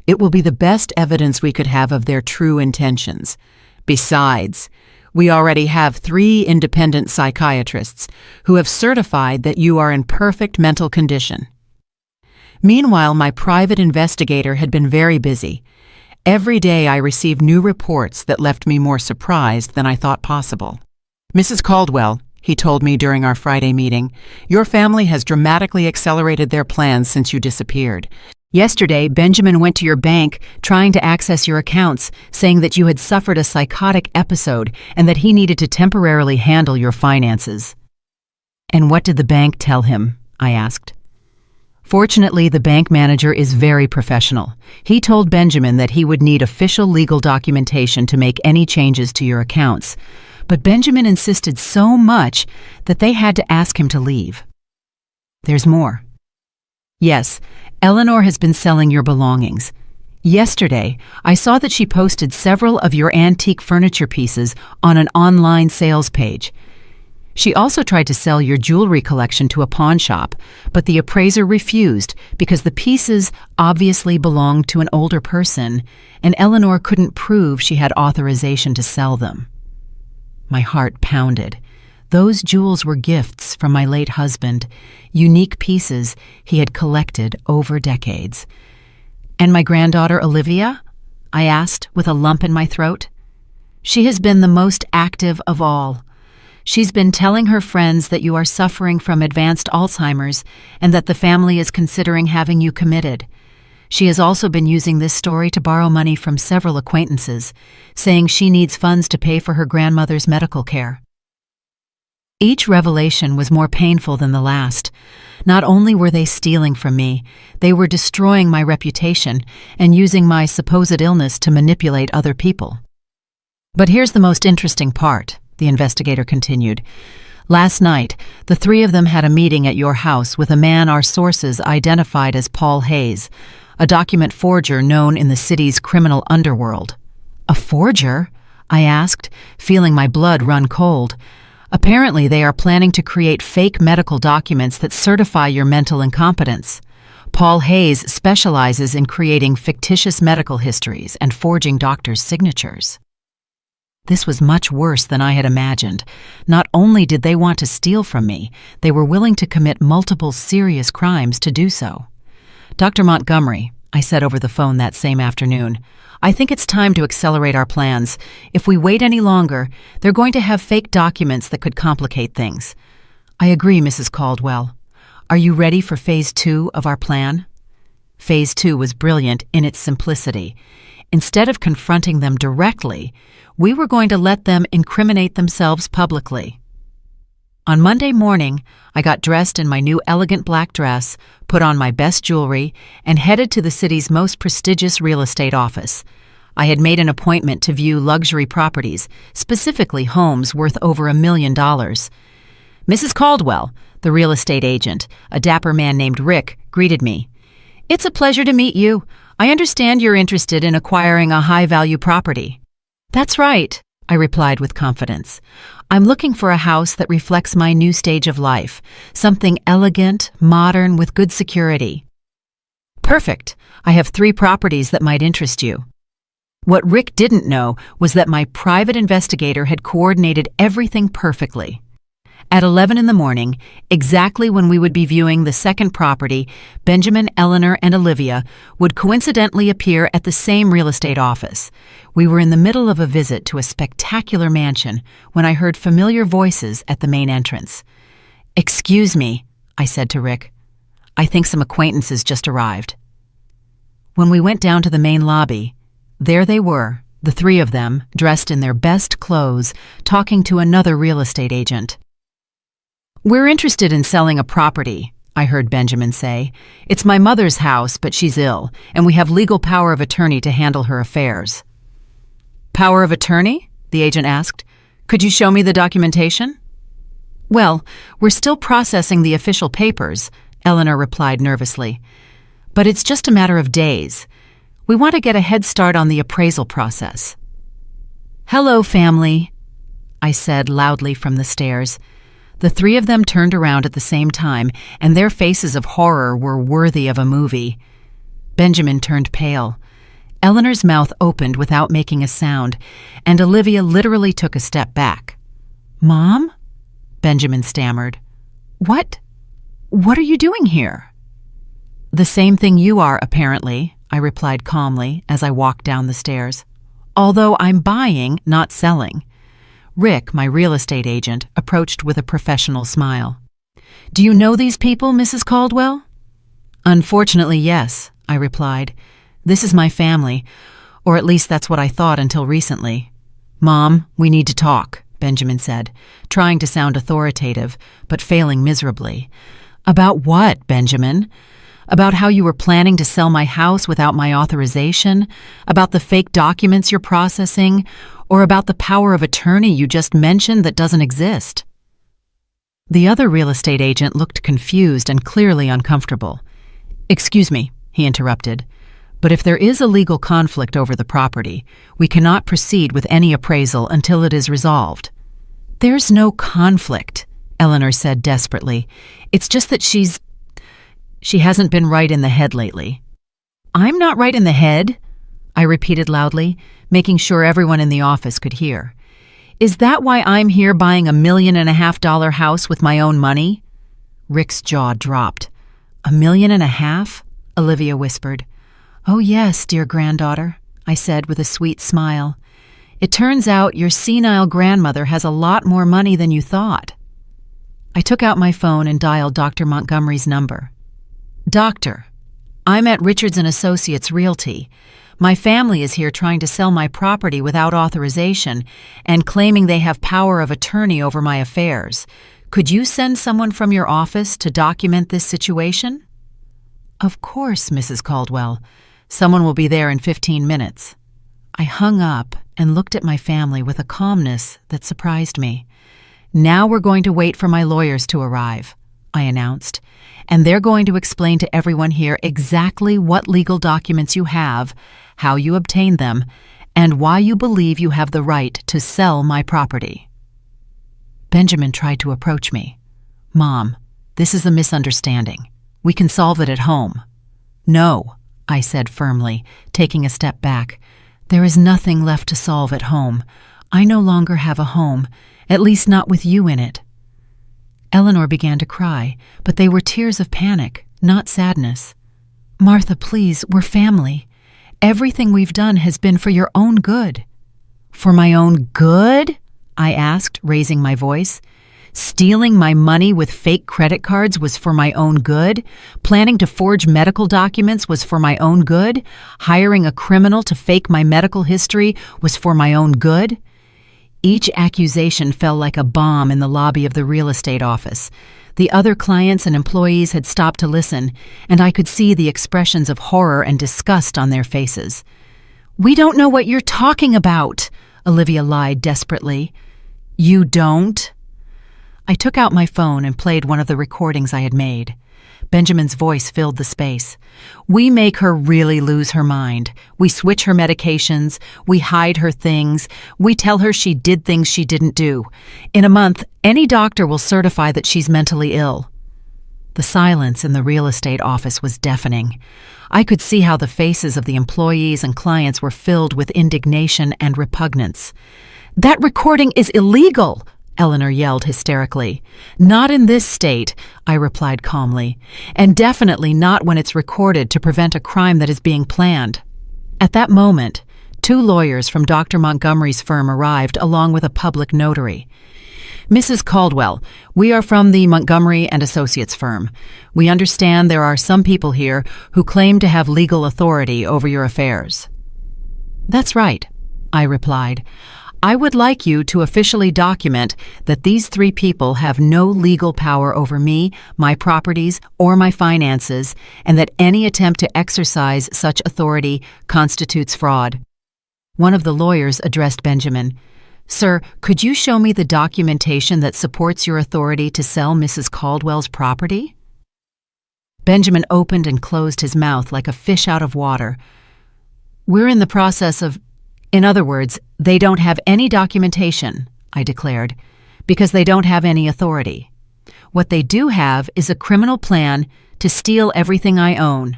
"It will be the best evidence we could have of their true intentions. Besides, we already have 3 independent psychiatrists who have certified that you are in perfect mental condition." Meanwhile, my private investigator had been very busy. Every day I received new reports that left me more surprised than I thought possible. "Mrs. Caldwell," he told me during our Friday meeting, "your family has dramatically accelerated their plans since you disappeared. Yesterday, Benjamin went to your bank trying to access your accounts, saying that you had suffered a psychotic episode and that he needed to temporarily handle your finances." "And what did the bank tell him?" I asked. "Fortunately, the bank manager is very professional. He told Benjamin that he would need official legal documentation to make any changes to your accounts, but Benjamin insisted so much that they had to ask him to leave." "There's more." "Yes, Eleanor has been selling your belongings. Yesterday, I saw that she posted several of your antique furniture pieces on an online sales page. She also tried to sell your jewelry collection to a pawn shop, but the appraiser refused because the pieces obviously belonged to an older person, and Eleanor couldn't prove she had authorization to sell them." My heart pounded. Those jewels were gifts from my late husband, unique pieces he had collected over decades. "And my granddaughter Olivia?" I asked with a lump in my throat. "She has been the most active of all. She's been telling her friends that you are suffering from advanced Alzheimer's and that the family is considering having you committed. She has also been using this story to borrow money from several acquaintances, saying she needs funds to pay for her grandmother's medical care." Each revelation was more painful than the last. Not only were they stealing from me, they were destroying my reputation and using my supposed illness to manipulate other people. "But here's the most interesting part," the investigator continued. "Last night, the 3 of them had a meeting at your house with a man our sources identified as Paul Hayes, a document forger known in the city's criminal underworld." "A forger?" I asked, feeling my blood run cold. "Apparently they are planning to create fake medical documents that certify your mental incompetence. Paul Hayes specializes in creating fictitious medical histories and forging doctors' signatures." This was much worse than I had imagined. Not only did they want to steal from me, they were willing to commit multiple serious crimes to do so. "Dr. Montgomery," I said over the phone that same afternoon, "I think it's time to accelerate our plans. If we wait any longer, they're going to have fake documents that could complicate things." "I agree, Mrs. Caldwell. Are you ready for Phase 2 of our plan?" Phase 2 was brilliant in its simplicity. Instead of confronting them directly, we were going to let them incriminate themselves publicly. On Monday morning, I got dressed in my new elegant black dress, put on my best jewelry, and headed to the city's most prestigious real estate office. I had made an appointment to view luxury properties, specifically homes worth over $1 million. "Mrs. Caldwell," the real estate agent, a dapper man named Rick, greeted me. "It's a pleasure to meet you. I understand you're interested in acquiring a high-value property." "That's right," I replied with confidence. "I'm looking for a house that reflects my new stage of life, something elegant, modern, with good security." "Perfect. I have 3 properties that might interest you." What Rick didn't know was that my private investigator had coordinated everything perfectly. At 11 in the morning, exactly when we would be viewing the second property, Benjamin, Eleanor, and Olivia would coincidentally appear at the same real estate office. We were in the middle of a visit to a spectacular mansion when I heard familiar voices at the main entrance. "Excuse me," I said to Rick. "I think some acquaintances just arrived." When we went down to the main lobby, there they were, the 3 of them, dressed in their best clothes, talking to another real estate agent. "We're interested in selling a property," I heard Benjamin say. "It's my mother's house, but she's ill, and we have legal power of attorney to handle her affairs." "Power of attorney?" the agent asked. "Could you show me the documentation?" Well, we're still processing the official papers, Eleanor replied nervously. But it's just a matter of days. We want to get a head start on the appraisal process. Hello, family, I said loudly from the stairs. The three of them turned around at the same time, and their faces of horror were worthy of a movie. Benjamin turned pale. Eleanor's mouth opened without making a sound, and Olivia literally took a step back. Mom? Benjamin stammered. What are you doing here? The same thing you are, apparently, I replied calmly as I walked down the stairs. Although I'm buying, not selling. Rick, my real estate agent, approached with a professional smile. Do you know these people, Mrs. Caldwell? Unfortunately, yes, I replied. This is my family, or at least that's what I thought until recently. Mom, we need to talk, Benjamin said, trying to sound authoritative, but failing miserably. About what, Benjamin? About how you were planning to sell my house without my authorization? About the fake documents you're processing? Or about the power of attorney you just mentioned that doesn't exist? The other real estate agent looked confused and clearly uncomfortable. Excuse me, he interrupted, but if there is a legal conflict over the property, we cannot proceed with any appraisal until it is resolved. There's no conflict, Eleanor said desperately. It's just that she hasn't been right in the head lately. I'm not right in the head, I repeated loudly, making sure everyone in the office could hear. Is that why I'm here buying $1.5 million house with my own money? Rick's jaw dropped. $1.5 million? Olivia whispered. Oh yes, dear granddaughter, I said with a sweet smile. It turns out your senile grandmother has a lot more money than you thought. I took out my phone and dialed Dr. Montgomery's number. Doctor, I'm at Richards & Associates Realty. My family is here trying to sell my property without authorization and claiming they have power of attorney over my affairs. Could you send someone from your office to document this situation? Of course, Mrs. Caldwell. Someone will be there in 15 minutes. I hung up and looked at my family with a calmness that surprised me. Now we're going to wait for my lawyers to arrive, I announced, and they're going to explain to everyone here exactly what legal documents you have, how you obtained them, and why you believe you have the right to sell my property. Benjamin tried to approach me. Mom, this is a misunderstanding. We can solve it at home. No, I said firmly, taking a step back. There is nothing left to solve at home. I no longer have a home, at least not with you in it. Eleanor began to cry, but they were tears of panic, not sadness. Martha, please, we're family. Everything we've done has been for your own good. For my own good? I asked, raising my voice. Stealing my money with fake credit cards was for my own good? Planning to forge medical documents was for my own good? Hiring a criminal to fake my medical history was for my own good? Each accusation fell like a bomb in the lobby of the real estate office. The other clients and employees had stopped to listen, and I could see the expressions of horror and disgust on their faces. We don't know what you're talking about, Olivia lied desperately. You don't? I took out my phone and played one of the recordings I had made. Benjamin's voice filled the space. We make her really lose her mind. We switch her medications. We hide her things. We tell her she did things she didn't do. In a month, any doctor will certify that she's mentally ill. The silence in the real estate office was deafening. I could see how the faces of the employees and clients were filled with indignation and repugnance. That recording is illegal, Eleanor yelled hysterically. Not in this state, I replied calmly, and definitely not when it's recorded to prevent a crime that is being planned. At that moment, 2 lawyers from Dr. Montgomery's firm arrived along with a public notary. Mrs. Caldwell, we are from the Montgomery and Associates firm. We understand there are some people here who claim to have legal authority over your affairs. That's right, I replied. I would like you to officially document that these 3 people have no legal power over me, my properties, or my finances, and that any attempt to exercise such authority constitutes fraud. One of the lawyers addressed Benjamin. Sir, could you show me the documentation that supports your authority to sell Mrs. Caldwell's property? Benjamin opened and closed his mouth like a fish out of water. We're in the process of... In other words, they don't have any documentation, I declared, because they don't have any authority. What they do have is a criminal plan to steal everything I own.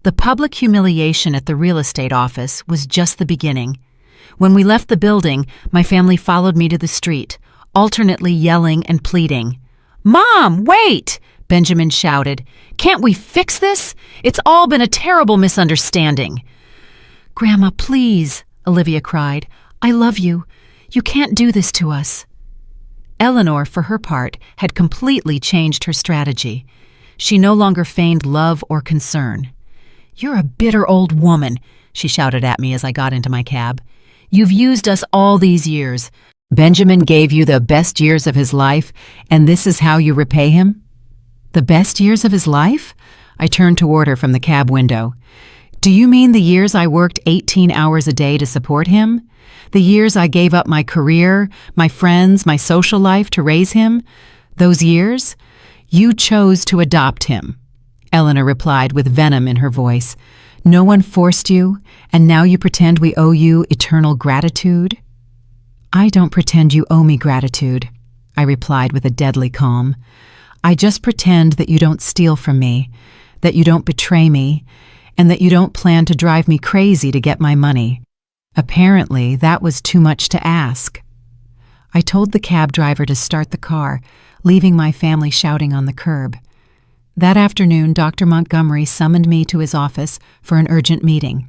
The public humiliation at the real estate office was just the beginning. When we left the building, my family followed me to the street, alternately yelling and pleading. "Mom, wait!" Benjamin shouted. "Can't we fix this? It's all been a terrible misunderstanding." "Grandma, please," Olivia cried. "I love you. You can't do this to us." Eleanor, for her part, had completely changed her strategy. She no longer feigned love or concern. "You're a bitter old woman," she shouted at me as I got into my cab. "You've used us all these years. Benjamin gave you the best years of his life, and this is how you repay him?" "The best years of his life?" I turned toward her from the cab window. "Do you mean the years I worked 18 hours a day to support him? The years I gave up my career, my friends, my social life to raise him? Those years? You chose to adopt him," Eleanor replied with venom in her voice. "No one forced you, and now you pretend we owe you eternal gratitude?" "I don't pretend you owe me gratitude," I replied with a deadly calm. "I just pretend that you don't steal from me, that you don't betray me, and that you don't plan to drive me crazy to get my money. Apparently, that was too much to ask." I told the cab driver to start the car, leaving my family shouting on the curb. That afternoon, Dr. Montgomery summoned me to his office for an urgent meeting.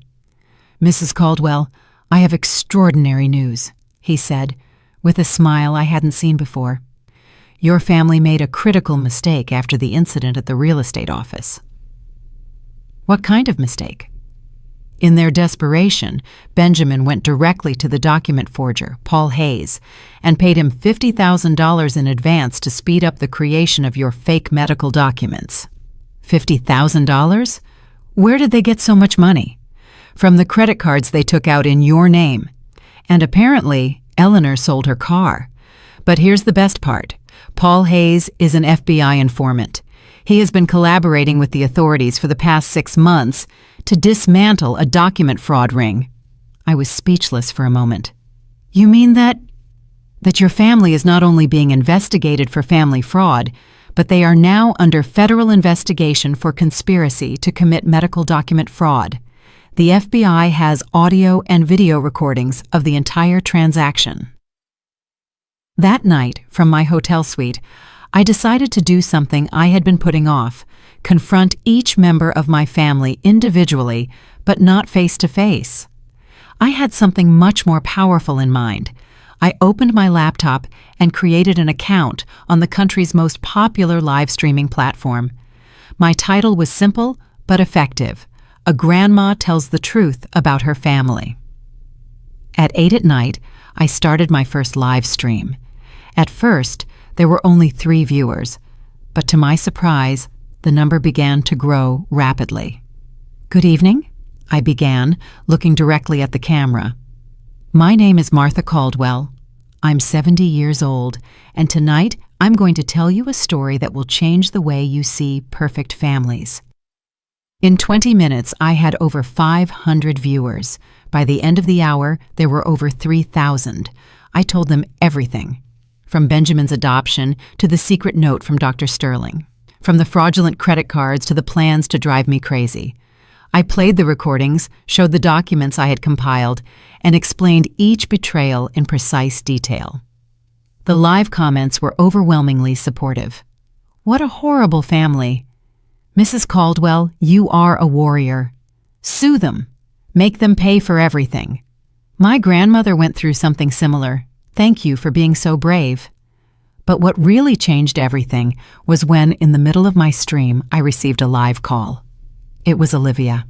"Mrs. Caldwell, I have extraordinary news," he said, with a smile I hadn't seen before. "Your family made a critical mistake after the incident at the real estate office." "What kind of mistake?" In their desperation, Benjamin went directly to the document forger, Paul Hayes, and paid him $50,000 in advance to speed up the creation of your fake medical documents. $50,000? Where did they get so much money? From the credit cards they took out in your name. And apparently, Eleanor sold her car. But here's the best part. Paul Hayes is an FBI informant. He has been collaborating with the authorities for the past 6 months to dismantle a document fraud ring. I was speechless for a moment. "You mean that your family is not only being investigated for family fraud, but they are now under federal investigation for conspiracy to commit medical document fraud. The FBI has audio and video recordings of the entire transaction." That night, from my hotel suite, I decided to do something I had been putting off, confront each member of my family individually, but not face to face. I had something much more powerful in mind. I opened my laptop and created an account on the country's most popular live streaming platform. My title was simple but effective: A Grandma Tells the Truth About Her Family. At 8 at night, I started my first live stream. At first, there were only 3 viewers, but to my surprise, the number began to grow rapidly. "Good evening," I began, looking directly at the camera. "My name is Martha Caldwell. I'm 70 years old, and tonight I'm going to tell you a story that will change the way you see perfect families." In 20 minutes, I had over 500 viewers. By the end of the hour, there were over 3,000. I told them everything, from Benjamin's adoption to the secret note from Dr. Sterling, from the fraudulent credit cards to the plans to drive me crazy. I played the recordings, showed the documents I had compiled, and explained each betrayal in precise detail. The live comments were overwhelmingly supportive. "What a horrible family. Mrs. Caldwell, you are a warrior. Sue them. Make them pay for everything. My grandmother went through something similar. Thank you for being so brave." But what really changed everything was when, in the middle of my stream, I received a live call. It was Olivia.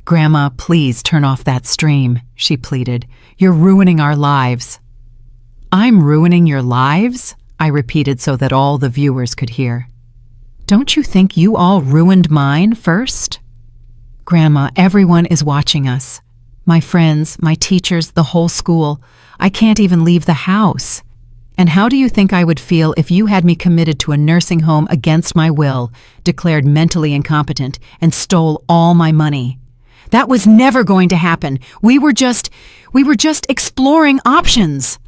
"Grandma, please turn off that stream," she pleaded. "You're ruining our lives." "I'm ruining your lives?" I repeated so that all the viewers could hear. "Don't you think you all ruined mine first?" "Grandma, everyone is watching us. My friends, my teachers, the whole school. I can't even leave the house. And how do you think I would feel if you had me committed to a nursing home against my will, declared mentally incompetent, and stole all my money? That was never going to happen. We were just exploring options.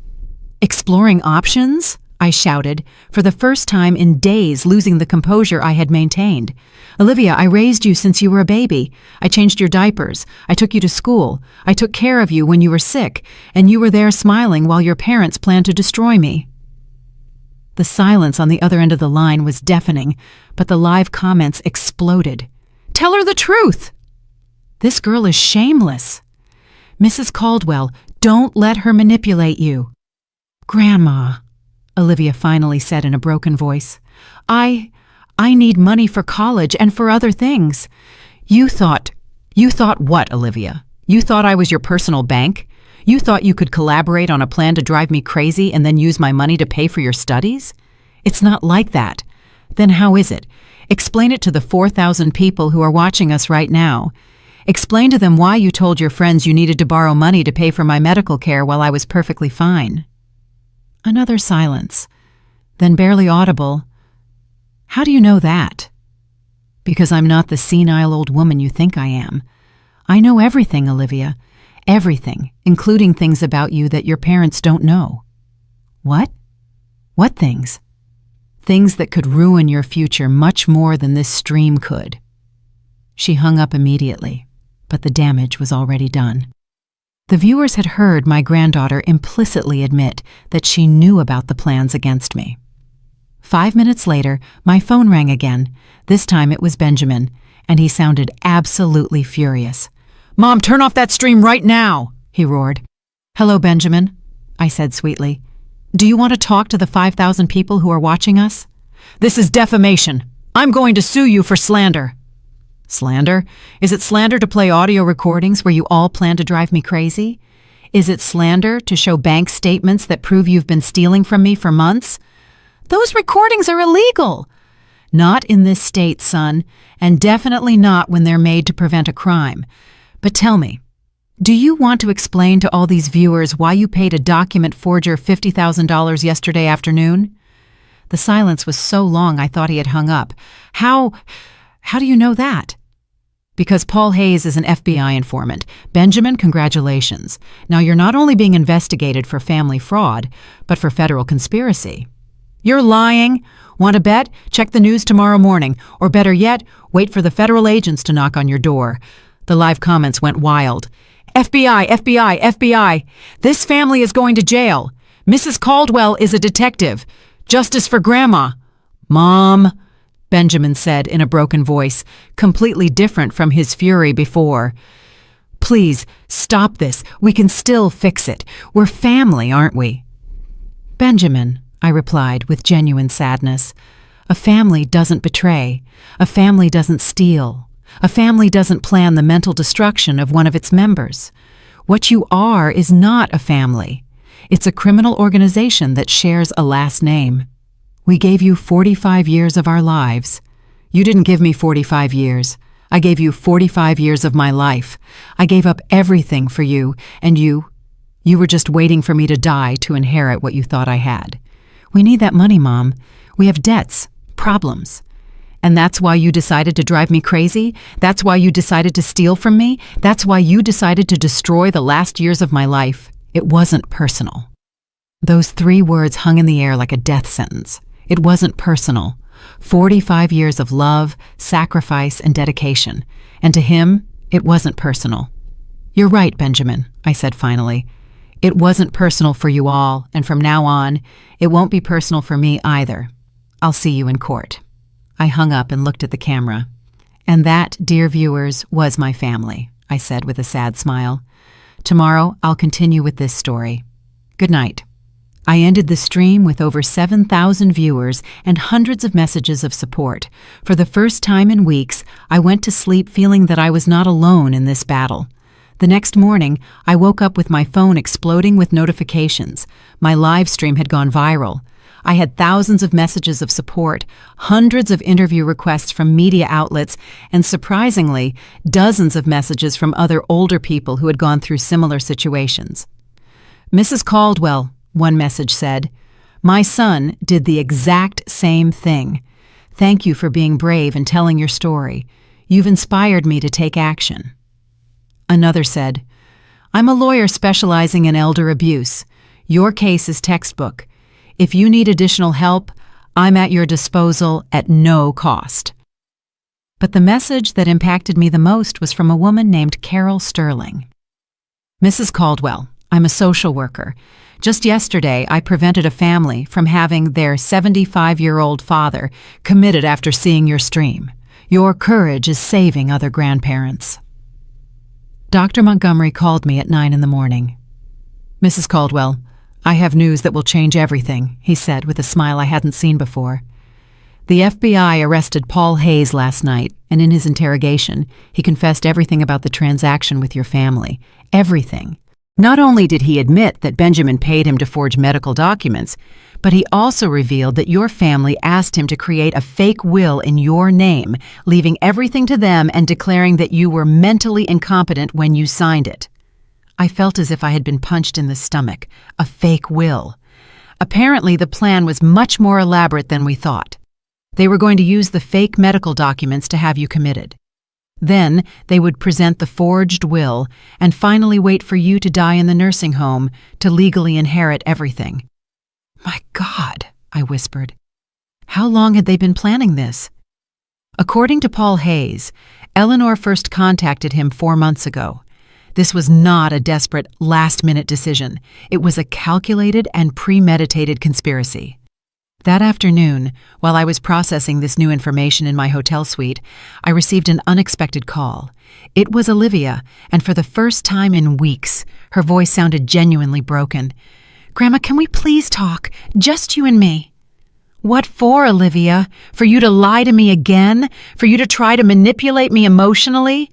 Exploring options? I shouted, for the first time in days losing the composure I had maintained. Olivia, I raised you since you were a baby. I changed your diapers. I took you to school. I took care of you when you were sick, and you were there smiling while your parents planned to destroy me. The silence on the other end of the line was deafening, but the live comments exploded. Tell her the truth! This girl is shameless. Mrs. Caldwell, don't let her manipulate you. Grandma, Olivia finally said in a broken voice, I need money for college and for other things. You thought what, Olivia? You thought I was your personal bank? You thought you could collaborate on a plan to drive me crazy and then use my money to pay for your studies? It's not like that. Then how is it? Explain it to the 4,000 people who are watching us right now. Explain to them why you told your friends you needed to borrow money to pay for my medical care while I was perfectly fine. Another silence. Then barely audible. How do you know that? Because I'm not the senile old woman you think I am. I know everything, Olivia. Everything, including things about you that your parents don't know. What? What things? Things that could ruin your future much more than this stream could. She hung up immediately, but the damage was already done. The viewers had heard my granddaughter implicitly admit that she knew about the plans against me. 5 minutes later, my phone rang again. This time it was Benjamin, and he sounded absolutely furious. Mom, turn off that stream right now, he roared. Hello, Benjamin, I said sweetly. Do you want to talk to the 5,000 people who are watching us? This is defamation. I'm going to sue you for slander. Slander? Is it slander to play audio recordings where you all plan to drive me crazy? Is it slander to show bank statements that prove you've been stealing from me for months? Those recordings are illegal. Not in this state, son, and definitely not when they're made to prevent a crime. But tell me, do you want to explain to all these viewers why you paid a document forger $50,000 yesterday afternoon? The silence was so long I thought he had hung up. How do you know that? Because Paul Hayes is an FBI informant. Benjamin, congratulations. Now you're not only being investigated for family fraud, but for federal conspiracy. You're lying. Want to bet? Check the news tomorrow morning. Or better yet, wait for the federal agents to knock on your door. The live comments went wild. FBI, FBI, FBI. This family is going to jail. Mrs. Caldwell is a detective. Justice for Grandma. Mom, Benjamin said in a broken voice, completely different from his fury before. Please, stop this. We can still fix it. We're family, aren't we? Benjamin, I replied with genuine sadness. A family doesn't betray. A family doesn't steal. A family doesn't plan the mental destruction of one of its members. What you are is not a family. It's a criminal organization that shares a last name. We gave you 45 years of our lives. You didn't give me 45 years. I gave you 45 years of my life. I gave up everything for you, and you were just waiting for me to die to inherit what you thought I had. We need that money, Mom. We have debts, problems. And that's why you decided to drive me crazy? That's why you decided to steal from me? That's why you decided to destroy the last years of my life? It wasn't personal. Those 3 words hung in the air like a death sentence. It wasn't personal. 45 years of love, sacrifice, and dedication. And to him, it wasn't personal. You're right, Benjamin, I said finally. It wasn't personal for you all, and from now on, it won't be personal for me either. I'll see you in court. I hung up and looked at the camera. And that, dear viewers, was my family, I said with a sad smile. Tomorrow, I'll continue with this story. Good night. I ended the stream with over 7,000 viewers and hundreds of messages of support. For the first time in weeks, I went to sleep feeling that I was not alone in this battle. The next morning, I woke up with my phone exploding with notifications. My live stream had gone viral. I had thousands of messages of support, hundreds of interview requests from media outlets, and surprisingly, dozens of messages from other older people who had gone through similar situations. "Mrs. Caldwell," one message said, "my son did the exact same thing. Thank you for being brave and telling your story. You've inspired me to take action." Another said, "I'm a lawyer specializing in elder abuse. Your case is textbook. If you need additional help, I'm at your disposal at no cost." But the message that impacted me the most was from a woman named Carol Sterling. "Mrs. Caldwell, I'm a social worker. Just yesterday, I prevented a family from having their 75-year-old father committed after seeing your stream. Your courage is saving other grandparents." Dr. Montgomery called me at 9 in the morning. "Mrs. Caldwell, I have news that will change everything," he said with a smile I hadn't seen before. "The FBI arrested Paul Hayes last night, and in his interrogation, he confessed everything about the transaction with your family. Everything. Not only did he admit that Benjamin paid him to forge medical documents, but he also revealed that your family asked him to create a fake will in your name, leaving everything to them and declaring that you were mentally incompetent when you signed it." I felt as if I had been punched in the stomach. A fake will. Apparently, the plan was much more elaborate than we thought. They were going to use the fake medical documents to have you committed. Then they would present the forged will and finally wait for you to die in the nursing home to legally inherit everything. "My God," I whispered. How long had they been planning this? According to Paul Hayes, Eleanor first contacted him 4 months ago. This was not a desperate, last-minute decision. It was a calculated and premeditated conspiracy. That afternoon, while I was processing this new information in my hotel suite, I received an unexpected call. It was Olivia, and for the first time in weeks, her voice sounded genuinely broken. "Grandma, can we please talk? Just you and me." "What for, Olivia? For you to lie to me again? For you to try to manipulate me emotionally?"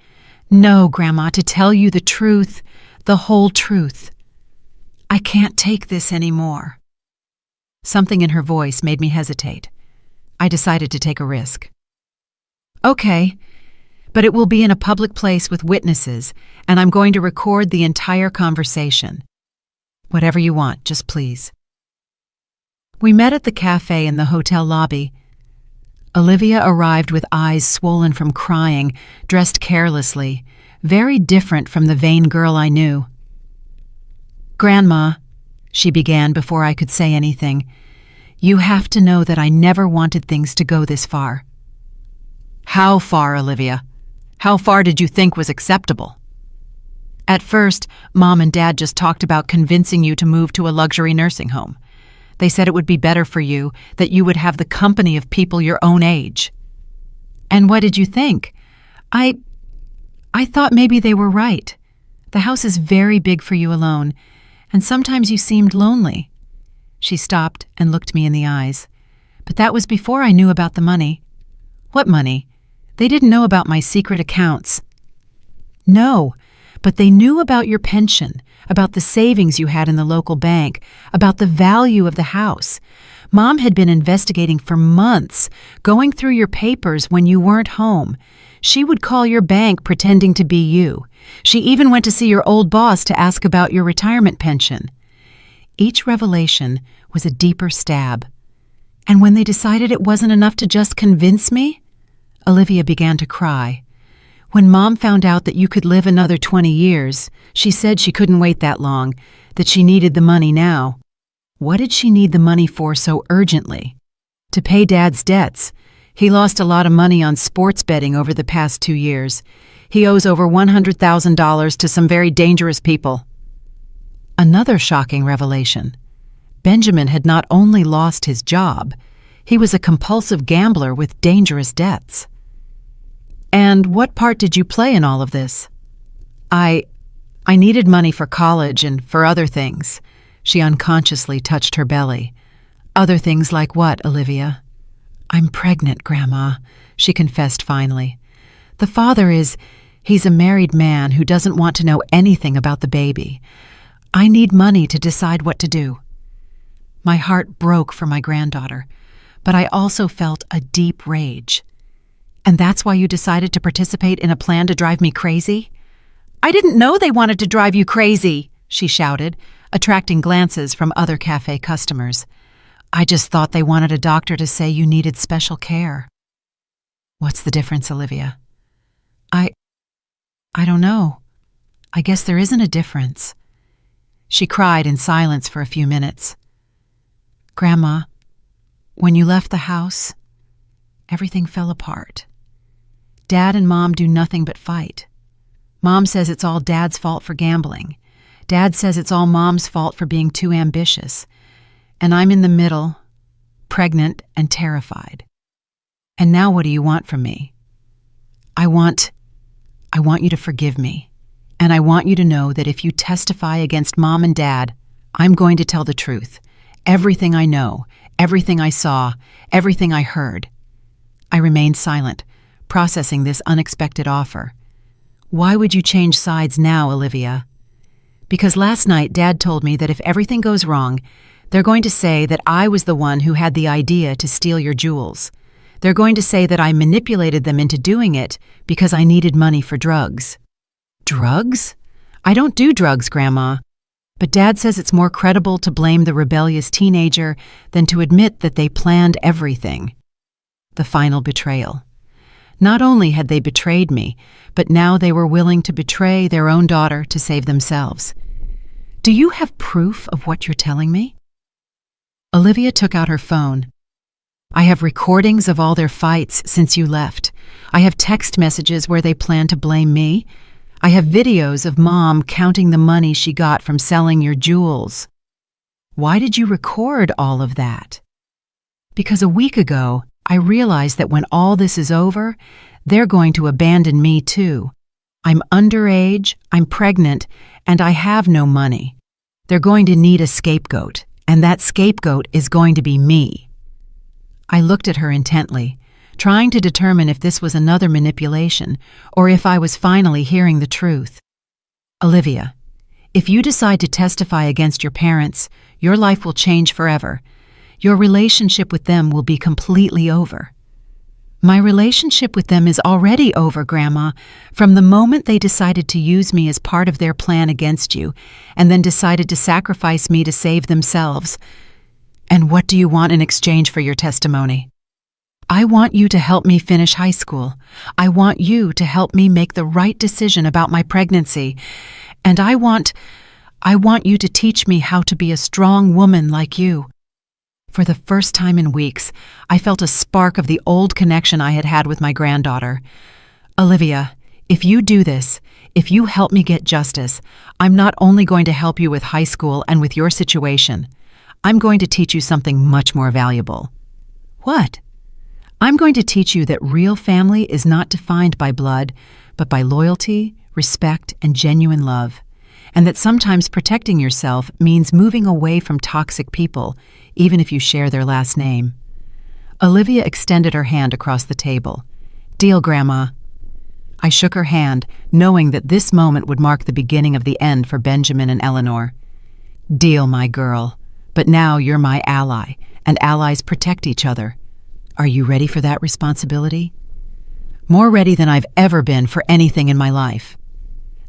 "No, Grandma, to tell you the truth, the whole truth. I can't take this anymore." Something in her voice made me hesitate. I decided to take a risk. "Okay, but it will be in a public place with witnesses, and I'm going to record the entire conversation. Whatever you want, just please." We met at the cafe in the hotel lobby. Olivia arrived with eyes swollen from crying, dressed carelessly, very different from the vain girl I knew. "Grandma," she began before I could say anything, "you have to know that I never wanted things to go this far." "How far, Olivia? How far did you think was acceptable?" "At first, Mom and Dad just talked about convincing you to move to a luxury nursing home. They said it would be better for you, that you would have the company of people your own age." "And what did you think?" I thought maybe they were right. The house is very big for you alone, and sometimes you seemed lonely." She stopped and looked me in the eyes. "But that was before I knew about the money." "What money? They didn't know about my secret accounts." "No, but they knew about your pension, about the savings you had in the local bank, about the value of the house. Mom had been investigating for months, going through your papers when you weren't home. She would call your bank pretending to be you. She even went to see your old boss to ask about your retirement pension." Each revelation was a deeper stab. "And when they decided it wasn't enough to just convince me?" Olivia began to cry. "When Mom found out that you could live another 20 years, she said she couldn't wait that long, that she needed the money now." What did she need the money for so urgently? "To pay Dad's debts. He lost a lot of money on sports betting over the past 2 years. He owes over $100,000 to some very dangerous people." Another shocking revelation. Benjamin had not only lost his job, he was a compulsive gambler with dangerous debts. "And what part did you play in all of this?" I needed money for college and for other things." She unconsciously touched her belly. "Other things like what, Olivia?" "I'm pregnant, Grandma," she confessed finally. "The father is He's a married man who doesn't want to know anything about the baby. I need money to decide what to do." My heart broke for my granddaughter, but I also felt a deep rage. "And that's why you decided to participate in a plan to drive me crazy?" "I didn't know they wanted to drive you crazy," she shouted, attracting glances from other cafe customers. "I just thought they wanted a doctor to say you needed special care." "What's the difference, Olivia?" I don't know. I guess there isn't a difference." She cried in silence for a few minutes. "Grandma, when you left the house, everything fell apart. Dad and Mom do nothing but fight. Mom says it's all Dad's fault for gambling. Dad says it's all Mom's fault for being too ambitious. And I'm in the middle, pregnant and terrified. And now what do you want from me? I want you to forgive me. And I want you to know that if you testify against Mom and Dad, I'm going to tell the truth. Everything I know, everything I saw, everything I heard." I remained silent, processing this unexpected offer. "Why would you change sides now, Olivia?" "Because last night Dad told me that if everything goes wrong, they're going to say that I was the one who had the idea to steal your jewels. They're going to say that I manipulated them into doing it because I needed money for drugs." "Drugs? I don't do drugs, Grandma." But Dad says it's more credible to blame the rebellious teenager than to admit that they planned everything. The final betrayal. Not only had they betrayed me, but now they were willing to betray their own daughter to save themselves. "Do you have proof of what you're telling me?" Olivia took out her phone. "I have recordings of all their fights since you left. I have text messages where they plan to blame me. I have videos of Mom counting the money she got from selling your jewels." "Why did you record all of that?" "Because a week ago, I realized that when all this is over, they're going to abandon me too. I'm underage, I'm pregnant, and I have no money. They're going to need a scapegoat, and that scapegoat is going to be me." I looked at her intently, trying to determine if this was another manipulation or if I was finally hearing the truth. "Olivia, if you decide to testify against your parents, your life will change forever. Your relationship with them will be completely over." "My relationship with them is already over, Grandma, from the moment they decided to use me as part of their plan against you and then decided to sacrifice me to save themselves. And what do you want in exchange for your testimony?" "I want you to help me finish high school. I want you to help me make the right decision about my pregnancy. And I want you to teach me how to be a strong woman like you." For the first time in weeks, I felt a spark of the old connection I had had with my granddaughter. "Olivia, if you do this, if you help me get justice, I'm not only going to help you with high school and with your situation. I'm going to teach you something much more valuable." "What?" "I'm going to teach you that real family is not defined by blood, but by loyalty, respect, and genuine love, and that sometimes protecting yourself means moving away from toxic people, even if you share their last name." Olivia extended her hand across the table. "Deal, Grandma." I shook her hand, knowing that this moment would mark the beginning of the end for Benjamin and Eleanor. "Deal, my girl. But now you're my ally, and allies protect each other. Are you ready for that responsibility?" "More ready than I've ever been for anything in my life."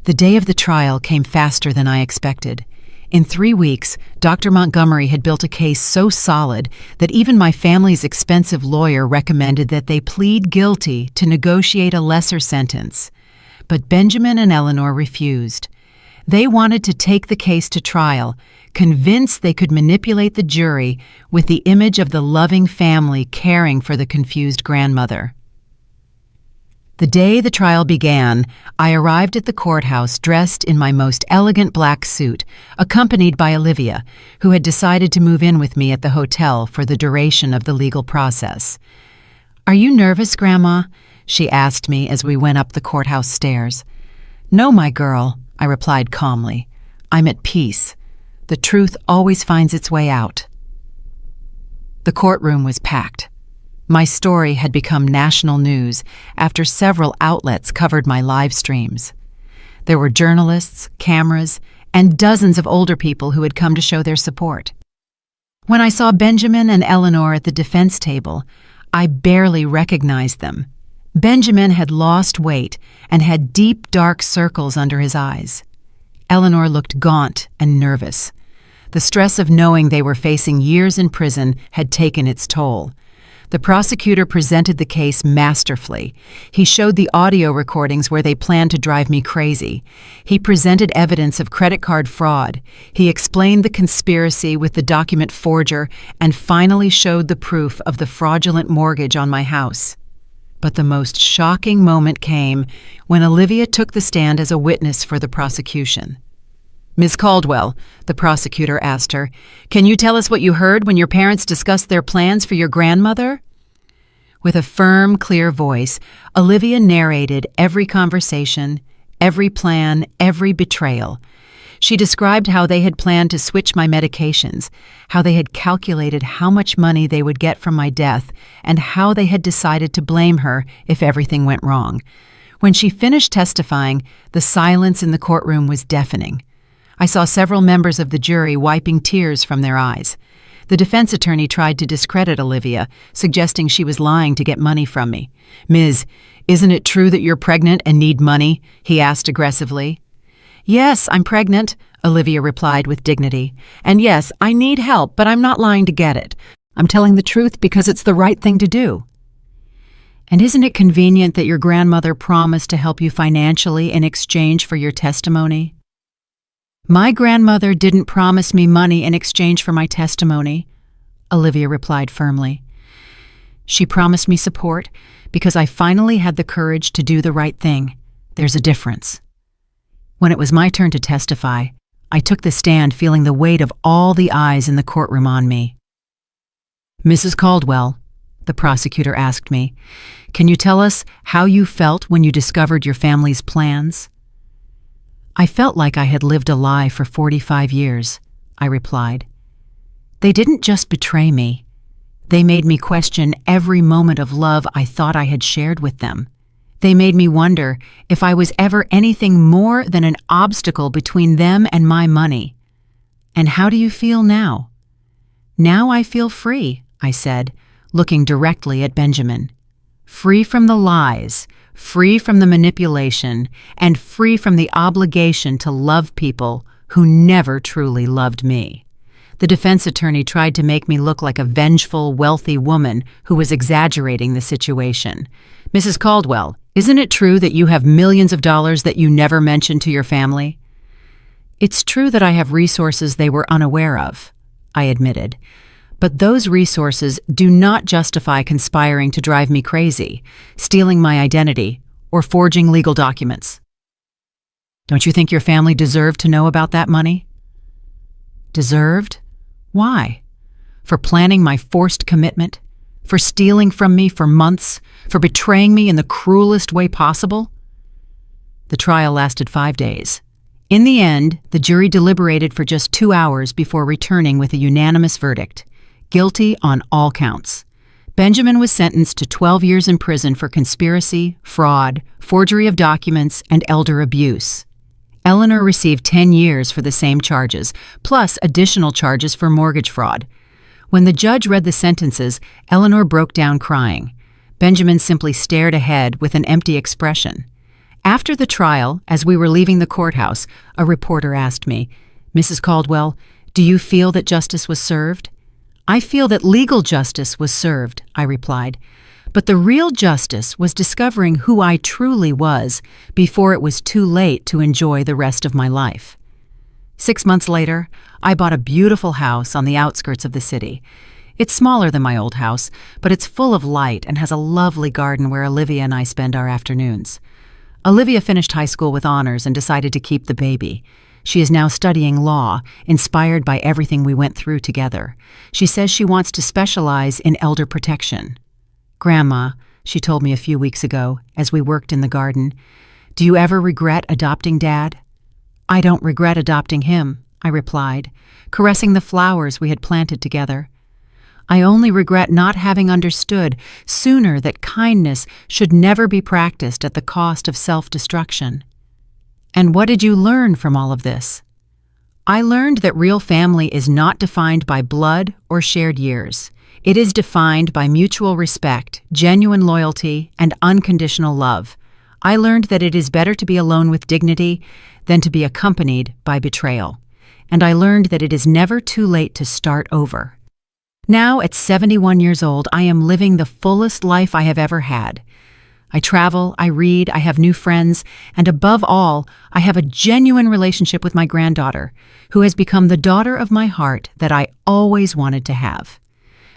The day of the trial came faster than I expected. In 3 weeks, Dr. Montgomery had built a case so solid that even my family's expensive lawyer recommended that they plead guilty to negotiate a lesser sentence. But Benjamin and Eleanor refused. They wanted to take the case to trial, convinced they could manipulate the jury with the image of the loving family caring for the confused grandmother. The day the trial began, I arrived at the courthouse dressed in my most elegant black suit, accompanied by Olivia, who had decided to move in with me at the hotel for the duration of the legal process. "Are you nervous, Grandma?" she asked me as we went up the courthouse stairs. "No, my girl," I replied calmly. "I'm at peace. The truth always finds its way out." The courtroom was packed. My story had become national news after several outlets covered my live streams. There were journalists, cameras, and dozens of older people who had come to show their support. When I saw Benjamin and Eleanor at the defense table, I barely recognized them. Benjamin had lost weight and had deep, dark circles under his eyes. Eleanor looked gaunt and nervous. The stress of knowing they were facing years in prison had taken its toll. The prosecutor presented the case masterfully. He showed the audio recordings where they planned to drive me crazy. He presented evidence of credit card fraud. He explained the conspiracy with the document forger and finally showed the proof of the fraudulent mortgage on my house. But the most shocking moment came when Olivia took the stand as a witness for the prosecution. "Ms. Caldwell," the prosecutor asked her, "can you tell us what you heard when your parents discussed their plans for your grandmother?" With a firm, clear voice, Olivia narrated every conversation, every plan, every betrayal. She described how they had planned to switch my medications, how they had calculated how much money they would get from my death, and how they had decided to blame her if everything went wrong. When she finished testifying, the silence in the courtroom was deafening. I saw several members of the jury wiping tears from their eyes. The defense attorney tried to discredit Olivia, suggesting she was lying to get money from me. "Ms., isn't it true that you're pregnant and need money?" he asked aggressively. "Yes, I'm pregnant," Olivia replied with dignity. "And yes, I need help, but I'm not lying to get it. I'm telling the truth because it's the right thing to do." "And isn't it convenient that your grandmother promised to help you financially in exchange for your testimony?" "My grandmother didn't promise me money in exchange for my testimony," Olivia replied firmly. "She promised me support because I finally had the courage to do the right thing. There's a difference." When it was my turn to testify, I took the stand feeling the weight of all the eyes in the courtroom on me. "Mrs. Caldwell," the prosecutor asked me, "can you tell us how you felt when you discovered your family's plans?" "I felt like I had lived a lie for 45 years, I replied. "They didn't just betray me. They made me question every moment of love I thought I had shared with them. They made me wonder if I was ever anything more than an obstacle between them and my money. And how do you feel now?" "Now I feel free," I said, looking directly at Benjamin. "Free from the lies, free from the manipulation, and free from the obligation to love people who never truly loved me." The defense attorney tried to make me look like a vengeful, wealthy woman who was exaggerating the situation. "Mrs. Caldwell, isn't it true that you have millions of dollars that you never mentioned to your family?" "It's true that I have resources they were unaware of," I admitted. "But those resources do not justify conspiring to drive me crazy, stealing my identity, or forging legal documents." "Don't you think your family deserved to know about that money?" "Deserved? Why? For planning my forced commitment? For stealing from me for months? For betraying me in the cruelest way possible?" The trial lasted 5 days. In the end, the jury deliberated for just 2 hours before returning with a unanimous verdict: guilty on all counts. Benjamin was sentenced to 12 years in prison for conspiracy, fraud, forgery of documents, and elder abuse. Eleanor received 10 years for the same charges, plus additional charges for mortgage fraud. When the judge read the sentences, Eleanor broke down crying. Benjamin simply stared ahead with an empty expression. After the trial, as we were leaving the courthouse, a reporter asked me, "Mrs. Caldwell, do you feel that justice was served?" "I feel that legal justice was served," I replied. "But the real justice was discovering who I truly was before it was too late to enjoy the rest of my life." 6 months later, I bought a beautiful house on the outskirts of the city. It's smaller than my old house, but it's full of light and has a lovely garden where Olivia and I spend our afternoons. Olivia finished high school with honors and decided to keep the baby. She is now studying law, inspired by everything we went through together. She says she wants to specialize in elder protection. "Grandma," she told me a few weeks ago as we worked in the garden, "do you ever regret adopting Dad?" "I don't regret adopting him," I replied, caressing the flowers we had planted together. I only regret not having understood sooner that kindness should never be practiced at the cost of self-destruction. And what did you learn from all of this? I learned that real family is not defined by blood or shared years. It is defined by mutual respect, genuine loyalty, and unconditional love. I learned that it is better to be alone with dignity than to be accompanied by betrayal. And I learned that it is never too late to start over. Now, at 71 years old, I am living the fullest life I have ever had. I travel, I read, I have new friends, and above all, I have a genuine relationship with my granddaughter, who has become the daughter of my heart that I always wanted to have.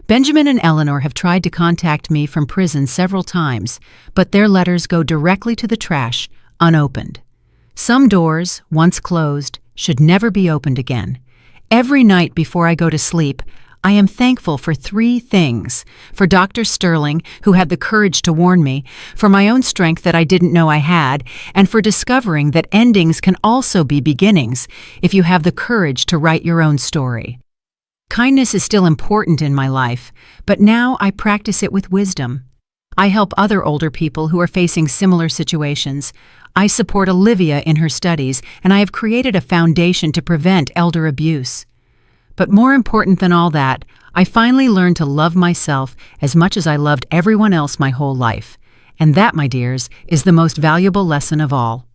Benjamin and Eleanor have tried to contact me from prison several times, but their letters go directly to the trash, unopened. Some doors, once closed, should never be opened again. Every night before I go to sleep, I am thankful for three things: for Dr. Sterling, who had the courage to warn me, for my own strength that I didn't know I had, and for discovering that endings can also be beginnings if you have the courage to write your own story. Kindness is still important in my life, but now I practice it with wisdom. I help other older people who are facing similar situations. I support Olivia in her studies, and I have created a foundation to prevent elder abuse. But more important than all that, I finally learned to love myself as much as I loved everyone else my whole life. And that, my dears, is the most valuable lesson of all.